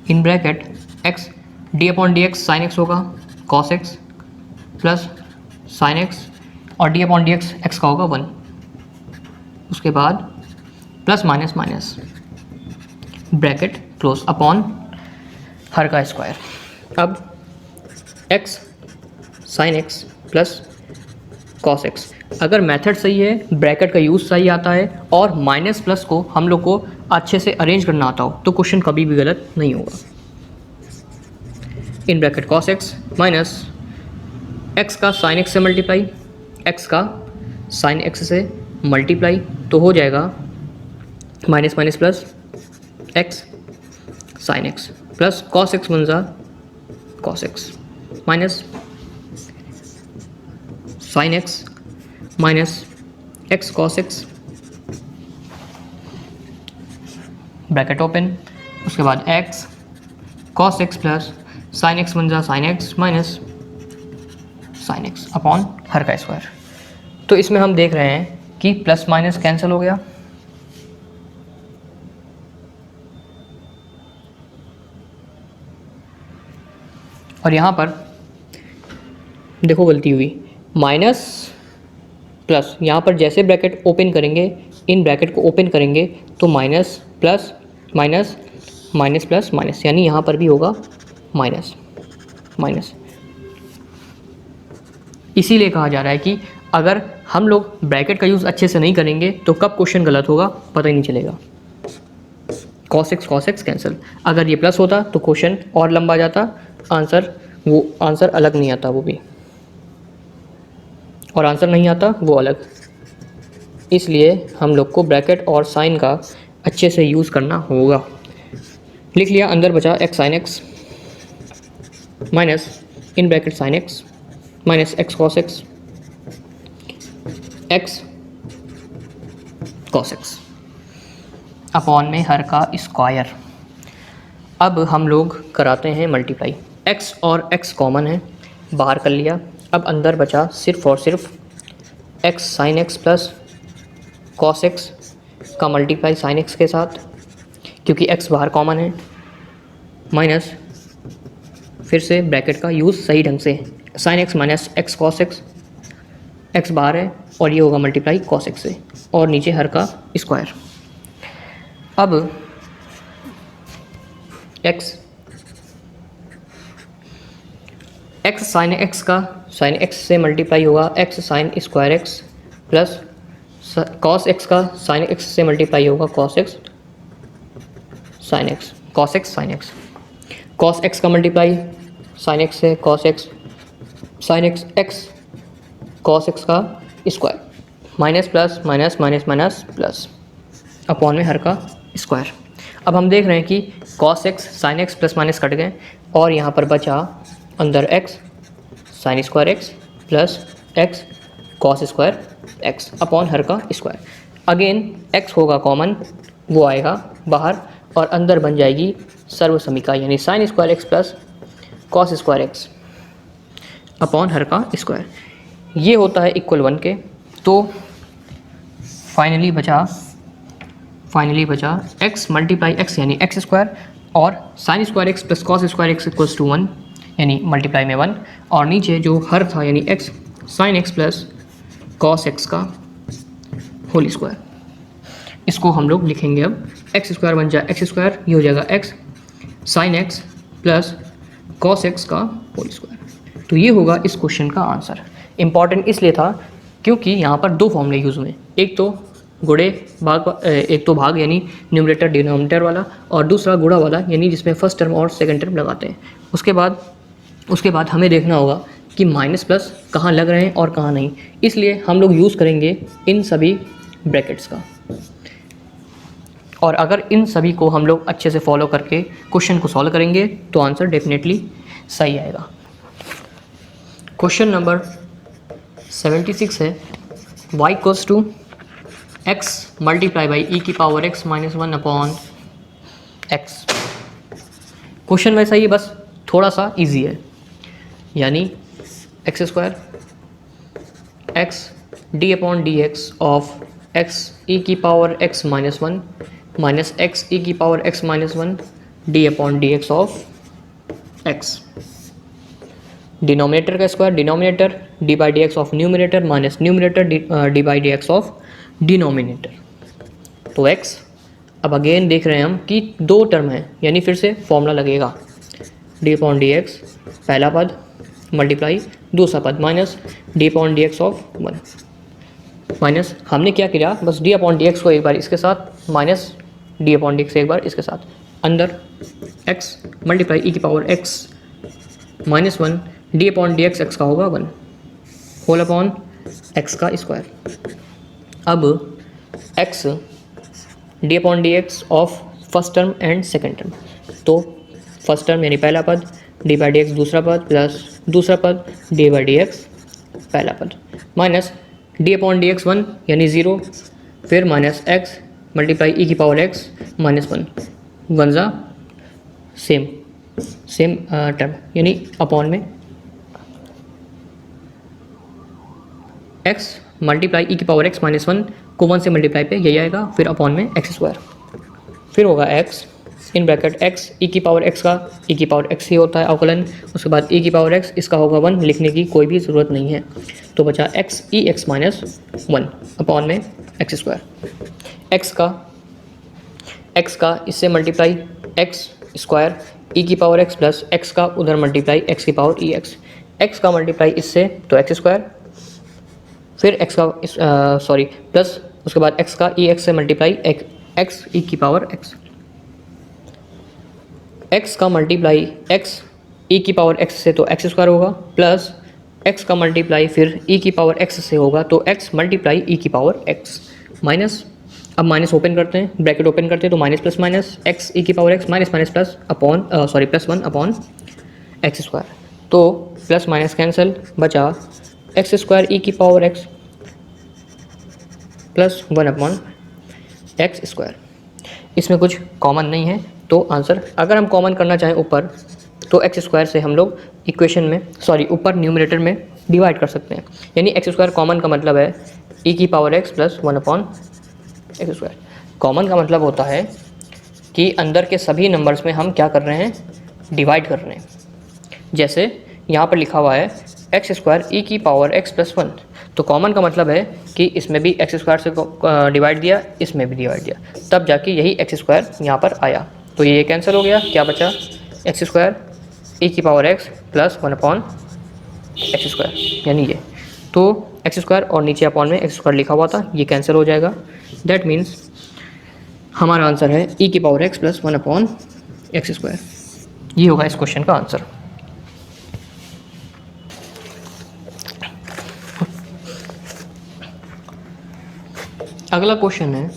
in bracket x d/dx sine x होगा cos x plus sine x और d/dx एक्स का होगा 1, उसके बाद plus minus minus bracket close upon हर का स्क्वायर। अब x sine x plus cos x, अगर मेथड सही है, ब्रैकेट का यूज़ सही आता है और माइनस प्लस को हम लोग को अच्छे से अरेंज करना आता हो तो क्वेश्चन कभी भी गलत नहीं होगा। In bracket cos x minus x का साइन एक्स से मल्टीप्लाई, एक्स का साइन एक्स से मल्टीप्लाई तो हो जाएगा minus minus plus x sine x plus cos x बनता cos x minus sine x minus x cos x, bracket open, उसके बाद x cos x plus sine x बन जा sine x minus sine x upon हर का square. तो इसमें हम देख रहे हैं कि प्लस माइनस कैंसिल हो गया, और यहाँ पर देखो गलती हुई, माइनस प्लस, यहाँ पर जैसे ब्रैकेट ओपन करेंगे, इन ब्रैकेट को ओपन करेंगे तो minus plus minus minus plus minus, यानी यहाँ पर भी होगा माइनस माइनस। इसीलिए कहा जा रहा है कि अगर हम लोग ब्रैकेट का यूज़ अच्छे से नहीं करेंगे तो कब क्वेश्चन गलत होगा पता ही नहीं चलेगा। कॉस एक्स कैंसिल, अगर ये प्लस होता तो क्वेश्चन और लंबा जाता, आंसर अलग नहीं आता वो भी, और आंसर नहीं आता वो अलग। इसलिए हम लोग को ब्रैकेट और साइन का अच्छे से यूज़ करना होगा। लिख लिया, अंदर बचा x sine x minus in bracket sign x minus x cos x x cos x. Upon में हर का स्क्वायर। अब हम लोग कराते हैं मल्टीप्लाई। x और x कॉमन है, बाहर कर लिया। अब अंदर बचा सिर्फ और सिर्फ x sine x plus cos x का मल्टीप्लाई साइन x के साथ, क्योंकि x बाहर कॉमन है, माइनस फिर से ब्रैकेट का यूज़ सही ढंग से, sine x minus x cos x, x बाहर है और ये होगा मल्टीप्लाई कॉस x से, और नीचे हर का स्क्वायर। अब x साइन x का साइन x से मल्टीप्लाई होगा x sine square x plus cos x का साइन x से मल्टीप्लाई होगा cos x sine x, cos x sine x, cos x का मल्टीप्लाई साइन x से cos x sine x cos x का square, minus plus minus minus minus plus upon में हर का square. अब हम देख रहे हैं कि cos x sine x plus minus cut गए और यहाँ पर बचा अंदर x sine square x plus x cos square x upon हर का स्क्वायर। अगेन x होगा कॉमन, वो आएगा बाहर और अंदर बन जाएगी सर्व समीका, यानी sine square x plus cos square x upon हर का स्क्वायर। ये होता है इक्वल 1 के। तो फाइनली बचा x मल्टीप्लाई x यानी x स्क्वायर और sine square x plus cos square x equals to 1 यानी मल्टीप्लाई में 1, और नीचे जो हर था यानी x sine x plus cos x का होल स्क्वायर। इसको हम लोग लिखेंगे अब x स्क्वायर बन जाए x स्क्वायर, ये हो जाएगा x sine x plus cos x का होल स्क्वायर। तो ये होगा इस क्वेश्चन का आंसर। इम्पॉर्टेंट इसलिए था क्योंकि यहाँ पर दो फॉर्मूले यूज़ हुए, एक तो गुणे भाग, एक तो भाग यानी न्यूमरेटर डिनोमिनेटर वाला, और दूसरा गुणा वाला यानी जिसमें फर्स्ट टर्म और सेकंड टर्म लगाते हैं। उसके बाद हमें देखना होगा कि माइनस प्लस कहाँ लग रहे हैं और कहाँ नहीं, इसलिए हम लोग यूज़ करेंगे इन सभी ब्रैकेट्स का। और अगर इन सभी को हम लोग अच्छे से फॉलो करके क्वेश्चन को सॉल्व करेंगे तो आंसर डेफिनेटली सही आएगा। क्वेश्चन नंबर 76 है y equals to x multiply by e की power x minus 1 upon x। Question वैसा ही, बस थोड़ा सा इजी है, यानी x square x d upon d x of x e की power x minus 1 minus x e की power x minus 1 d upon d x of x। Denominator का square denominator, d by d x of numerator minus numerator d by d x of denominator. तो x, अब again देख रहे हैं हम कि दो टर्म है, यानी फिर से फॉर्मूला लगेगा डी अपॉन डी एक्स पहला पद मल्टीप्लाई दूसरा पद minus d upon d x of 1 minus, हमने क्या किया बस डी अपॉन डी एक्स को एक बार इसके साथ minus d upon d x एक बार इसके साथ, अंदर x मल्टीप्लाई ई की power x minus 1 d upon d x x का होगा 1 होल अपॉन एक्स का स्क्वायर। अब x d upon d x of first term and second term, तो फर्स्ट टर्म यानी पहला पद डी बाई डी एक्स दूसरा पद प्लस दूसरा पद डी बाई डी एक्स पहला पद minus d upon d x 1 यानी 0, फिर माइनस x मल्टीप्लाई ई की पावर x माइनस 1 वन ज़ा सेम टर्म यानी अपॉन में x मल्टीप्लाई ई की पावर x माइनस 1 को 1 से मल्टीप्लाई पे यही आएगा, फिर अपॉन में x स्क्वायर, फिर होगा x in bracket x e की पावर x का ई की पावर x ही होता है अवकलन, उसके बाद ई की पावर x इसका होगा 1, लिखने की कोई भी ज़रूरत नहीं है। तो बचा x ई एक्स माइनस 1 अपॉन में x स्क्वायर। x का इससे मल्टीप्लाई x स्क्वायर ई की पावर x प्लस x का उधर मल्टीप्लाई x की पावर ई x का मल्टीप्लाई इससे तो x स्क्वायर, फिर x का प्लस उसके बाद x का ई एक्स से मल्टीप्लाई x ई की पावर x का मल्टीप्लाई x ई की पावर x से तो x स्क्वायर होगा, प्लस x का मल्टीप्लाई फिर e की पावर x से होगा तो x मल्टीप्लाई ई की पावर x माइनस, अब माइनस ओपन करते हैं ब्रैकेट ओपन करते हैं तो minus plus minus x e की power x minus minus plus upon plus 1 upon x square, तो प्लस माइनस कैंसिल बचा x स्क्वायर ई की power x plus 1 upon x square. इसमें कुछ कॉमन नहीं है, तो आंसर अगर हम कॉमन करना चाहें ऊपर तो एक्स स्क्वायर से हम लोग इक्वेशन में ऊपर न्यूमरेटर में डिवाइड कर सकते हैं। यानी एक्स स्क्वायर कॉमन का मतलब है ई की power x plus 1/x square. Common का मतलब होता है कि अंदर के सभी नंबर्स में हम क्या कर रहे हैं, डिवाइड कर रहे हैं। जैसे यहाँ पर लिखा हुआ है एक्स स्क्वायर ई की पावर एक्स प्लस 1, तो कॉमन का मतलब है कि इसमें भी एक्स स्क्वायर से डिवाइड दिया, इसमें भी डिवाइड दिया, तब जाके यही एक्स स्क्वायर यहाँ पर आया। तो ये कैंसिल हो गया, क्या बचा एक्स स्क्वायर ई की power x plus 1/x square, यानी ये। तो एक्स स्क्वायर और नीचे अपॉन में एक्स स्क्वायर लिखा हुआ था, ये कैंसिल हो जाएगा। दैट मीन्स हमारा आंसर है ई की power x plus 1/x square. ये होगा इस क्वेश्चन का आंसर। अगला क्वेश्चन है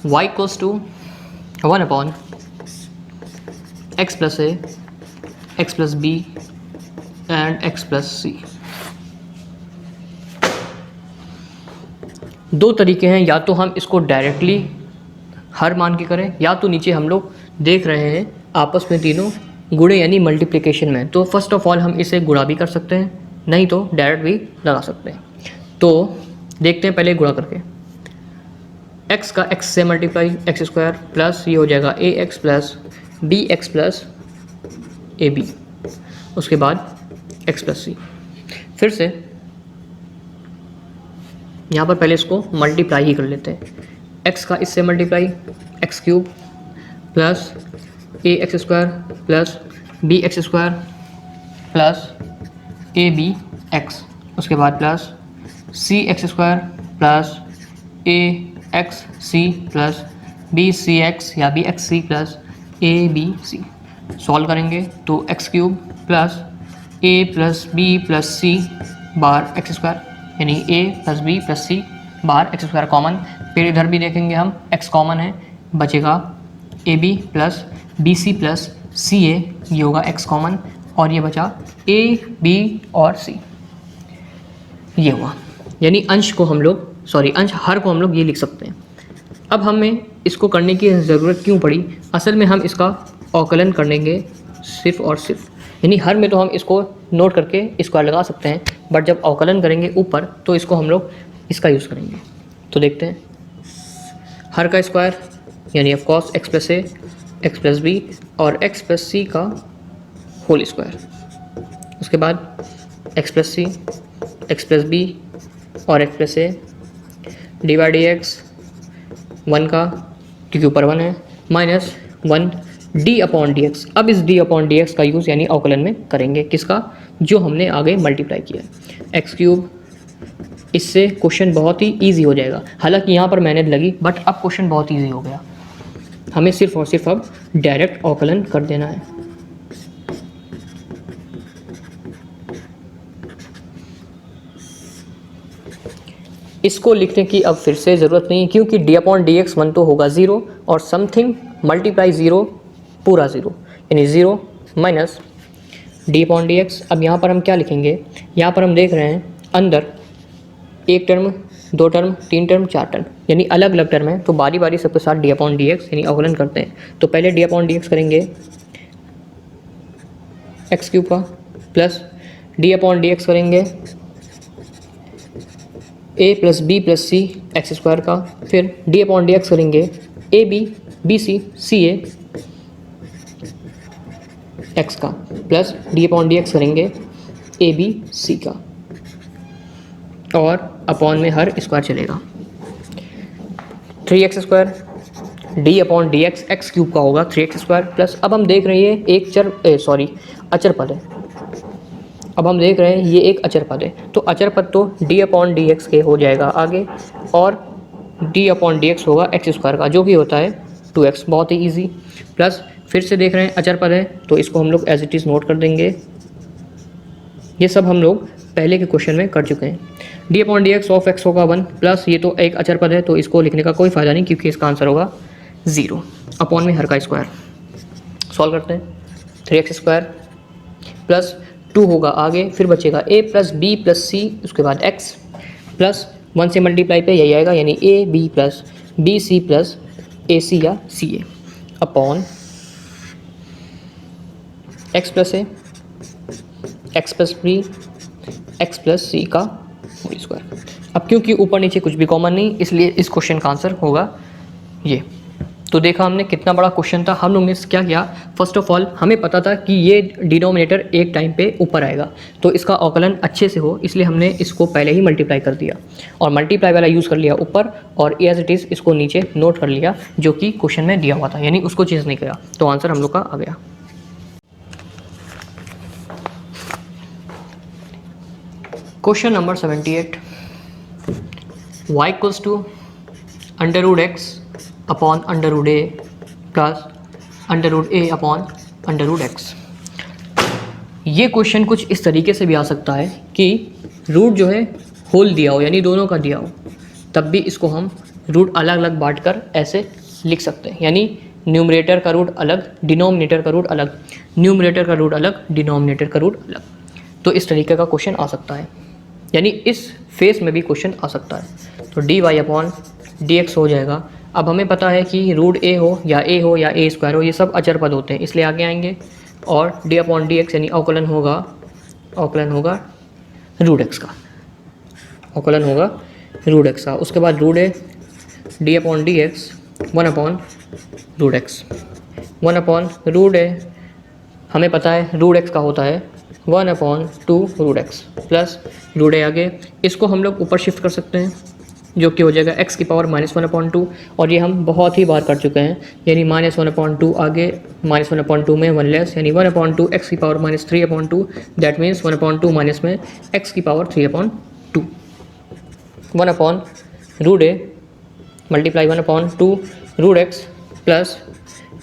y equals to 1/x plus a, x plus b and x plus c। दो तरीके हैं, या तो हम इसको डायरेक्टली हर मान के करें, या तो नीचे हम लोग देख रहे हैं आपस में तीनों गुणे यानी मल्टीप्लिकेशन में, तो फर्स्ट ऑफ ऑल हम इसे गुणा भी कर सकते हैं, नहीं तो डायरेक्ट भी लगा सकते हैं। तो देखते हैं पहले गुणा करके। x का x से मल्टीप्लाई एक्स स्क्वायर प्लस ये हो जाएगा ax plus bx plus ab, उसके बाद x प्लस c। फिर से यहाँ पर पहले इसको मल्टीप्लाई ही कर लेते हैं। x का इससे multiply x cube plus ax square plus bx square plus abx, उसके बाद plus cx square plus x c plus b c x या b x c plus a b c. Solve करेंगे तो x cube plus a plus b plus c बार x square, यानी a plus b plus c बार x square common. फिर इधर भी देखेंगे हम एक्स कॉमन है, बचेगा a B plus b c plus सी ए, ये होगा एक्स कॉमन, और ये बचा ए बी और सी, ये हुआ। यानी अंश को हम लोग अंश हर को हम लोग ये लिख सकते हैं। अब हमें इसको करने की ज़रूरत क्यों पड़ी, असल में हम इसका अवकलन करेंगे सिर्फ और सिर्फ, यानी हर में तो हम इसको नोट करके स्क्वायर लगा सकते हैं, बट जब अवकलन करेंगे ऊपर तो इसको हम लोग इसका यूज़ करेंगे। तो देखते हैं हर का स्क्वायर यानी of course x plus a x plus b और एक्स प्लस सी का होल स्क्वायर, उसके बाद x plus c x plus b और x plus a divide x 1 का, क्योंकि ऊपर 1 है, minus 1 d upon d x. अब इस डी अपॉन डी एक्स का यूज़ यानी अवकलन में करेंगे, किसका, जो हमने आगे मल्टीप्लाई किया है एक्स क्यूब। इससे क्वेश्चन बहुत ही ईजी हो जाएगा, हालांकि यहाँ पर मेहनत लगी बट अब क्वेश्चन बहुत ईजी हो गया। हमें सिर्फ और सिर्फ अब डायरेक्ट अवकलन कर देना है। इसको लिखने की अब फिर से ज़रूरत नहीं, क्योंकि डी अपॉन डी एक्स 1 तो होगा 0 और समथिंग मल्टीप्लाई 0 पूरा 0, यानी 0 minus d upon d x. अब यहाँ पर हम क्या लिखेंगे, यहाँ पर हम देख रहे हैं अंदर एक टर्म, दो टर्म, तीन टर्म, चार टर्म, यानी अलग अलग टर्म है, तो बारी बारी सबके साथ डी अपॉन डी एक्स यानी अवकलन करते हैं। तो पहले डी अपॉन डी एक्स करेंगे एक्स क्यूब का, plus d upon d x करेंगे a plus b plus c x square का, फिर डी अपॉन डी एक्स करेंगे a b b c c a x का, plus d upon d x करेंगे a b सी का, और upon में हर square चलेगा 3x square d upon d x x cube का होगा 3x स्क्वायर, प्लस अब हम देख रहे हैं एक अचर पद है। अब हम देख रहे हैं ये एक अचर पद है, तो अचर पद तो डी अपॉन डी एक्स के हो जाएगा आगे, और डी अपॉन डी एक्स होगा एक्स स्क्वायर का, जो कि होता है 2x, बहुत ही ईजी। प्लस फिर से देख रहे हैं अचर पद है, तो इसको हम लोग एज इट इज़ नोट कर देंगे। ये सब हम लोग पहले के क्वेश्चन में कर चुके हैं। D upon d x of x होगा 1, प्लस ये तो एक अचर पद है तो इसको लिखने का कोई फ़ायदा नहीं, क्योंकि इसका आंसर होगा 0 अपॉन में हर का स्क्वायर। सॉल्व करते हैं 3x स्क्वायर प्लस 2 होगा आगे, फिर बचेगा a प्लस बी प्लस सी, उसके बाद x प्लस 1 से मल्टीप्लाई पे यही आएगा, यानी a b plus b c plus a c या c a upon x plus a x plus b x plus c का होल स्क्वायर। अब क्योंकि ऊपर नीचे कुछ भी कॉमन नहीं, इसलिए इस क्वेश्चन का आंसर होगा ये। तो देखा हमने कितना बड़ा क्वेश्चन था। हम लोग ने क्या किया, फर्स्ट ऑफ ऑल हमें पता था कि ये डिनोमिनेटर एक टाइम पे ऊपर आएगा, तो इसका अवकलन अच्छे से हो, इसलिए हमने इसको पहले ही मल्टीप्लाई कर दिया और मल्टीप्लाई वाला यूज़ कर लिया ऊपर, और एज इट इज़ इसको नीचे नोट कर लिया जो कि क्वेश्चन में दिया हुआ था, यानी उसको चेंज नहीं किया। तो आंसर हम लोग का आ गया। Question number 78, y equals to under root x upon under root a plus under root a upon under root x. ये क्वेश्चन कुछ इस तरीके से भी आ सकता है कि रूट जो है होल दिया हो, यानी दोनों का दिया हो, तब भी इसको हम रूट अलग अलग बांट कर ऐसे लिख सकते हैं, यानी न्यूमरेटर का रूट अलग, डिनोमिनेटर का रूट अलग, न्यूमरेटर का रूट अलग, डिनोमिनेटर का रूट अलग। तो इस तरीके का क्वेश्चन आ सकता है, यानी इस फेस में भी क्वेश्चन आ सकता है। तो d y upon d x हो जाएगा। अब हमें पता है कि रूट ए हो या ए स्क्वायर हो, ये सब अचर पद होते हैं, इसलिए आगे आएंगे, और डी अपॉन डी एक्स यानी अवकलन होगा रूट एक्स का, अवकलन होगा रूट एक्स का। उसके बाद root a d upon d x 1 upon root x, 1 upon root a, हमें पता है रूट एक्स का होता है 1 upon 2 root x plus root a. आगे इसको हम लोग ऊपर शिफ्ट कर सकते हैं, जो कि हो जाएगा x की पावर -1/2, और ये हम बहुत ही बार कर चुके हैं, यानी -1/2 आगे -1/2 में 1 लेस, यानी 1/2 x की पावर -3/2, दैट मीन्स 1/2 माइनस में x की power 3/2, 1 upon root a multiply 1/2 root x plus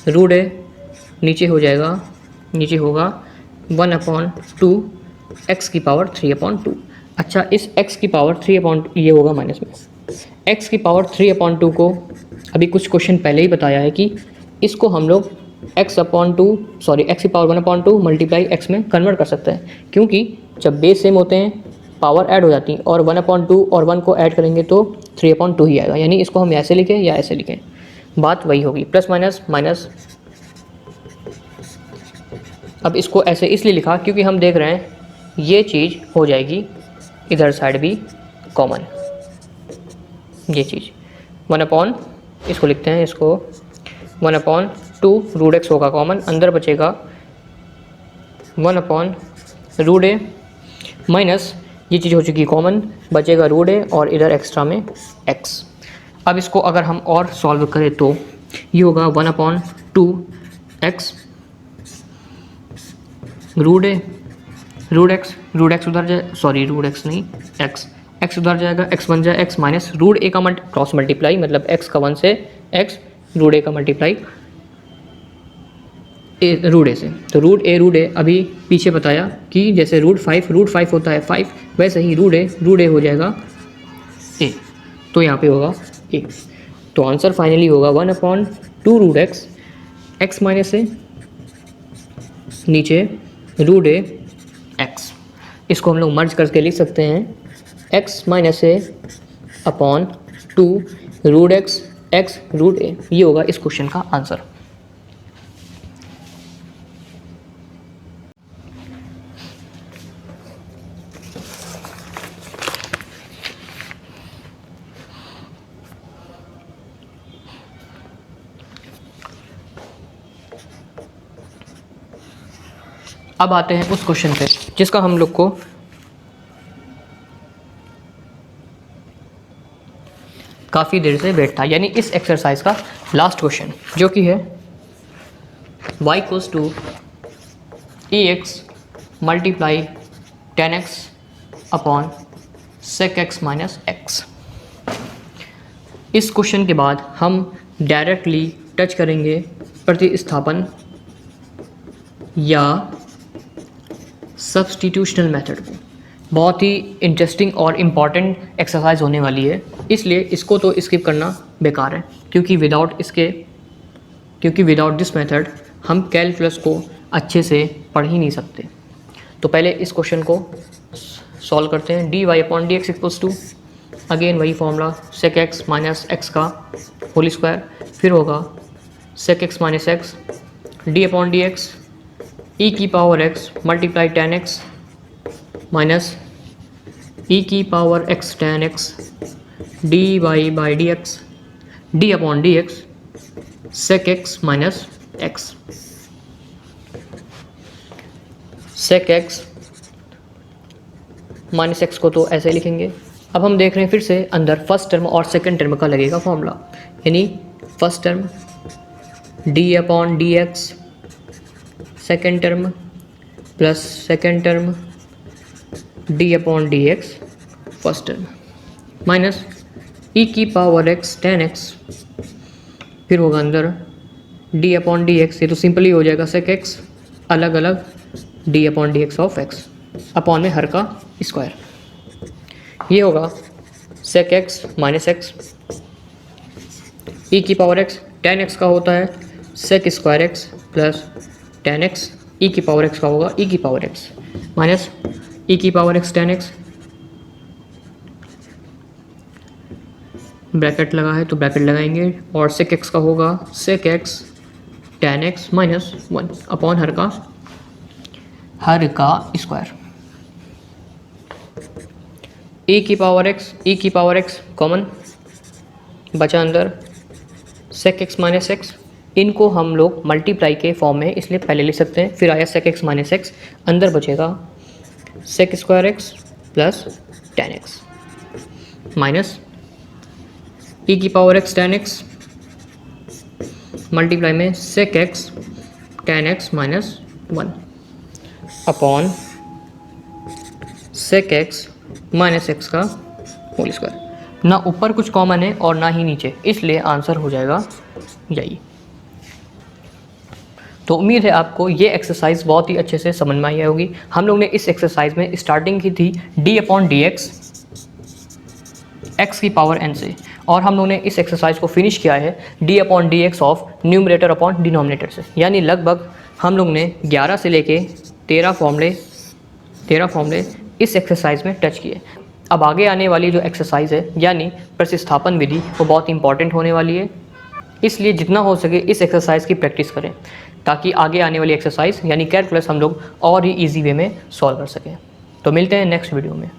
root a, नीचे हो जाएगा, नीचे होगा 1/2 x की पावर 3/2। अच्छा, इस x की पावर 3/2 ये होगा माइनस में, x की पावर 3/2 को अभी कुछ क्वेश्चन पहले ही बताया है कि इसको हम लोग x की पावर 1/2 मल्टीप्लाई x में कन्वर्ट कर सकते हैं, क्योंकि जब बेस सेम होते हैं पावर ऐड हो जाती है, और 1/2 और 1 को ऐड करेंगे तो 3/2 ही आएगा, यानी इसको हम ऐसे लिखें या ऐसे लिखें, बात वही होगी, प्लस माइनस माइनस। अब इसको ऐसे इसलिए लिखा क्योंकि हम देख रहे हैं ये चीज़ हो जाएगी इधर साइड भी कॉमन, ये चीज़ 1 अपॉन, इसको लिखते हैं, इसको 1/2 रूट एक्स होगा कॉमन, अंदर बचेगा 1 अपॉन रूट ए माइनस, ये चीज़ हो चुकी कॉमन, बचेगा रूट ए और इधर एक्स्ट्रा में x। अब इसको अगर हम और सॉल्व करें तो ये होगा 1/2 x रूट ए रूट एक्स उधर जाए, सॉरी रूट एक्स नहीं एक्स उधर जाएगा, x बन जाए x माइनस रूट ए का क्रॉस मल्टीप्लाई, मतलब x का 1 से x, रूट ए का मल्टीप्लाई रूट ए से, तो रूट ए अभी पीछे बताया कि जैसे रूट 5 होता है 5, वैसे ही रूट ए हो जाएगा a, तो यहाँ पे होगा a। तो आंसर फाइनली होगा 1/2 रूट एक्स माइनस ए, नीचे रूट ए एक्स। इसको हम लोग मर्ज करके लिख सकते हैं x माइनस ए अपॉन 2 रूट एक्स रूट ए, ये होगा इस क्वेश्चन का आंसर। अब आते हैं उस क्वेश्चन पे जिसका हम लोग को काफ़ी देर से वेट था, यानी इस एक्सरसाइज का लास्ट क्वेश्चन, जो कि है y equals to ax multiply 10x upon sec x minus x। इस क्वेश्चन के बाद हम डायरेक्टली टच करेंगे प्रतिस्थापन या सब्स्टिट्यूशनल मेथड को। बहुत ही इंटरेस्टिंग और इम्पॉर्टेंट एक्सरसाइज होने वाली है, इसलिए इसको तो स्किप करना बेकार है, क्योंकि विदाउट दिस मेथड हम कैलकुलस को अच्छे से पढ़ ही नहीं सकते। तो पहले इस क्वेश्चन को सॉल्व करते हैं। D y upon d x equals to, again वही formula, sec x minus x का होल स्क्वायर, फिर होगा sec x minus x d upon d x e की power x multiply tan x minus e की power x tan x d y by d x d upon d x sec x minus x. Sec x minus x को तो ऐसे ही लिखेंगे। अब हम देख रहे हैं फिर से अंदर फर्स्ट टर्म और सेकंड टर्म का लगेगा फॉर्मूला, यानी first term d upon d x second term plus second term d upon d x first term minus e की पावर एक्स टेन एक्स, फिर होगा अंदर डी अपॉन डी एक्स, ये तो सिंपली हो जाएगा सेक एक्स अलग अलग d upon d x of x upon में हर का स्क्वायर। ये होगा sec x minus x e की पावर एक्स टेन एक्स का होता है sec square x plus tan x e की पावर एक्स का होगा ई की पावर एक्स माइनस ई की power x ten x, bracket लगा है तो ब्रैकेट लगाएंगे और सेक एक्स का होगा sec x ten x minus one upon हर का स्क्वायर। ई की पावर एक्स कॉमन बचा अंदर सेक एक्स माइनस एक्स, इनको हम लोग मल्टीप्लाई के फॉर्म में इसलिए पहले लिख सकते हैं, फिर आया सेक एक्स माइनस एक्स, अंदर बचेगा sec square x plus tan x minus e की power x ten x multiply में sec x ten x minus one upon sec x minus x का होल स्क्वायर। ना ऊपर कुछ कॉमन है और ना ही नीचे, इसलिए आंसर हो जाएगा यही। तो उम्मीद है आपको ये एक्सरसाइज बहुत ही अच्छे से समझ में आई होगी। हम लोग ने इस एक्सरसाइज में स्टार्टिंग की थी D upon d x x की पावर एन से, और हम लोग ने इस एक्सरसाइज को फिनिश किया है D upon d x of numerator upon denominator से, यानी लगभग हम लोग ने 11 से लेके 13 फॉर्मूले इस एक्सरसाइज में टच किए। अब आगे आने वाली जो एक्सरसाइज है यानी प्रतिस्थापन विधि वो बहुत इंपॉर्टेंट होने वाली है, इसलिए जितना हो सके इस एक्सरसाइज की प्रैक्टिस करें ताकि आगे आने वाली एक्सरसाइज यानी कैलकुलस हम लोग और ही ईजी वे में सॉल्व कर सकें। तो मिलते हैं नेक्स्ट वीडियो में।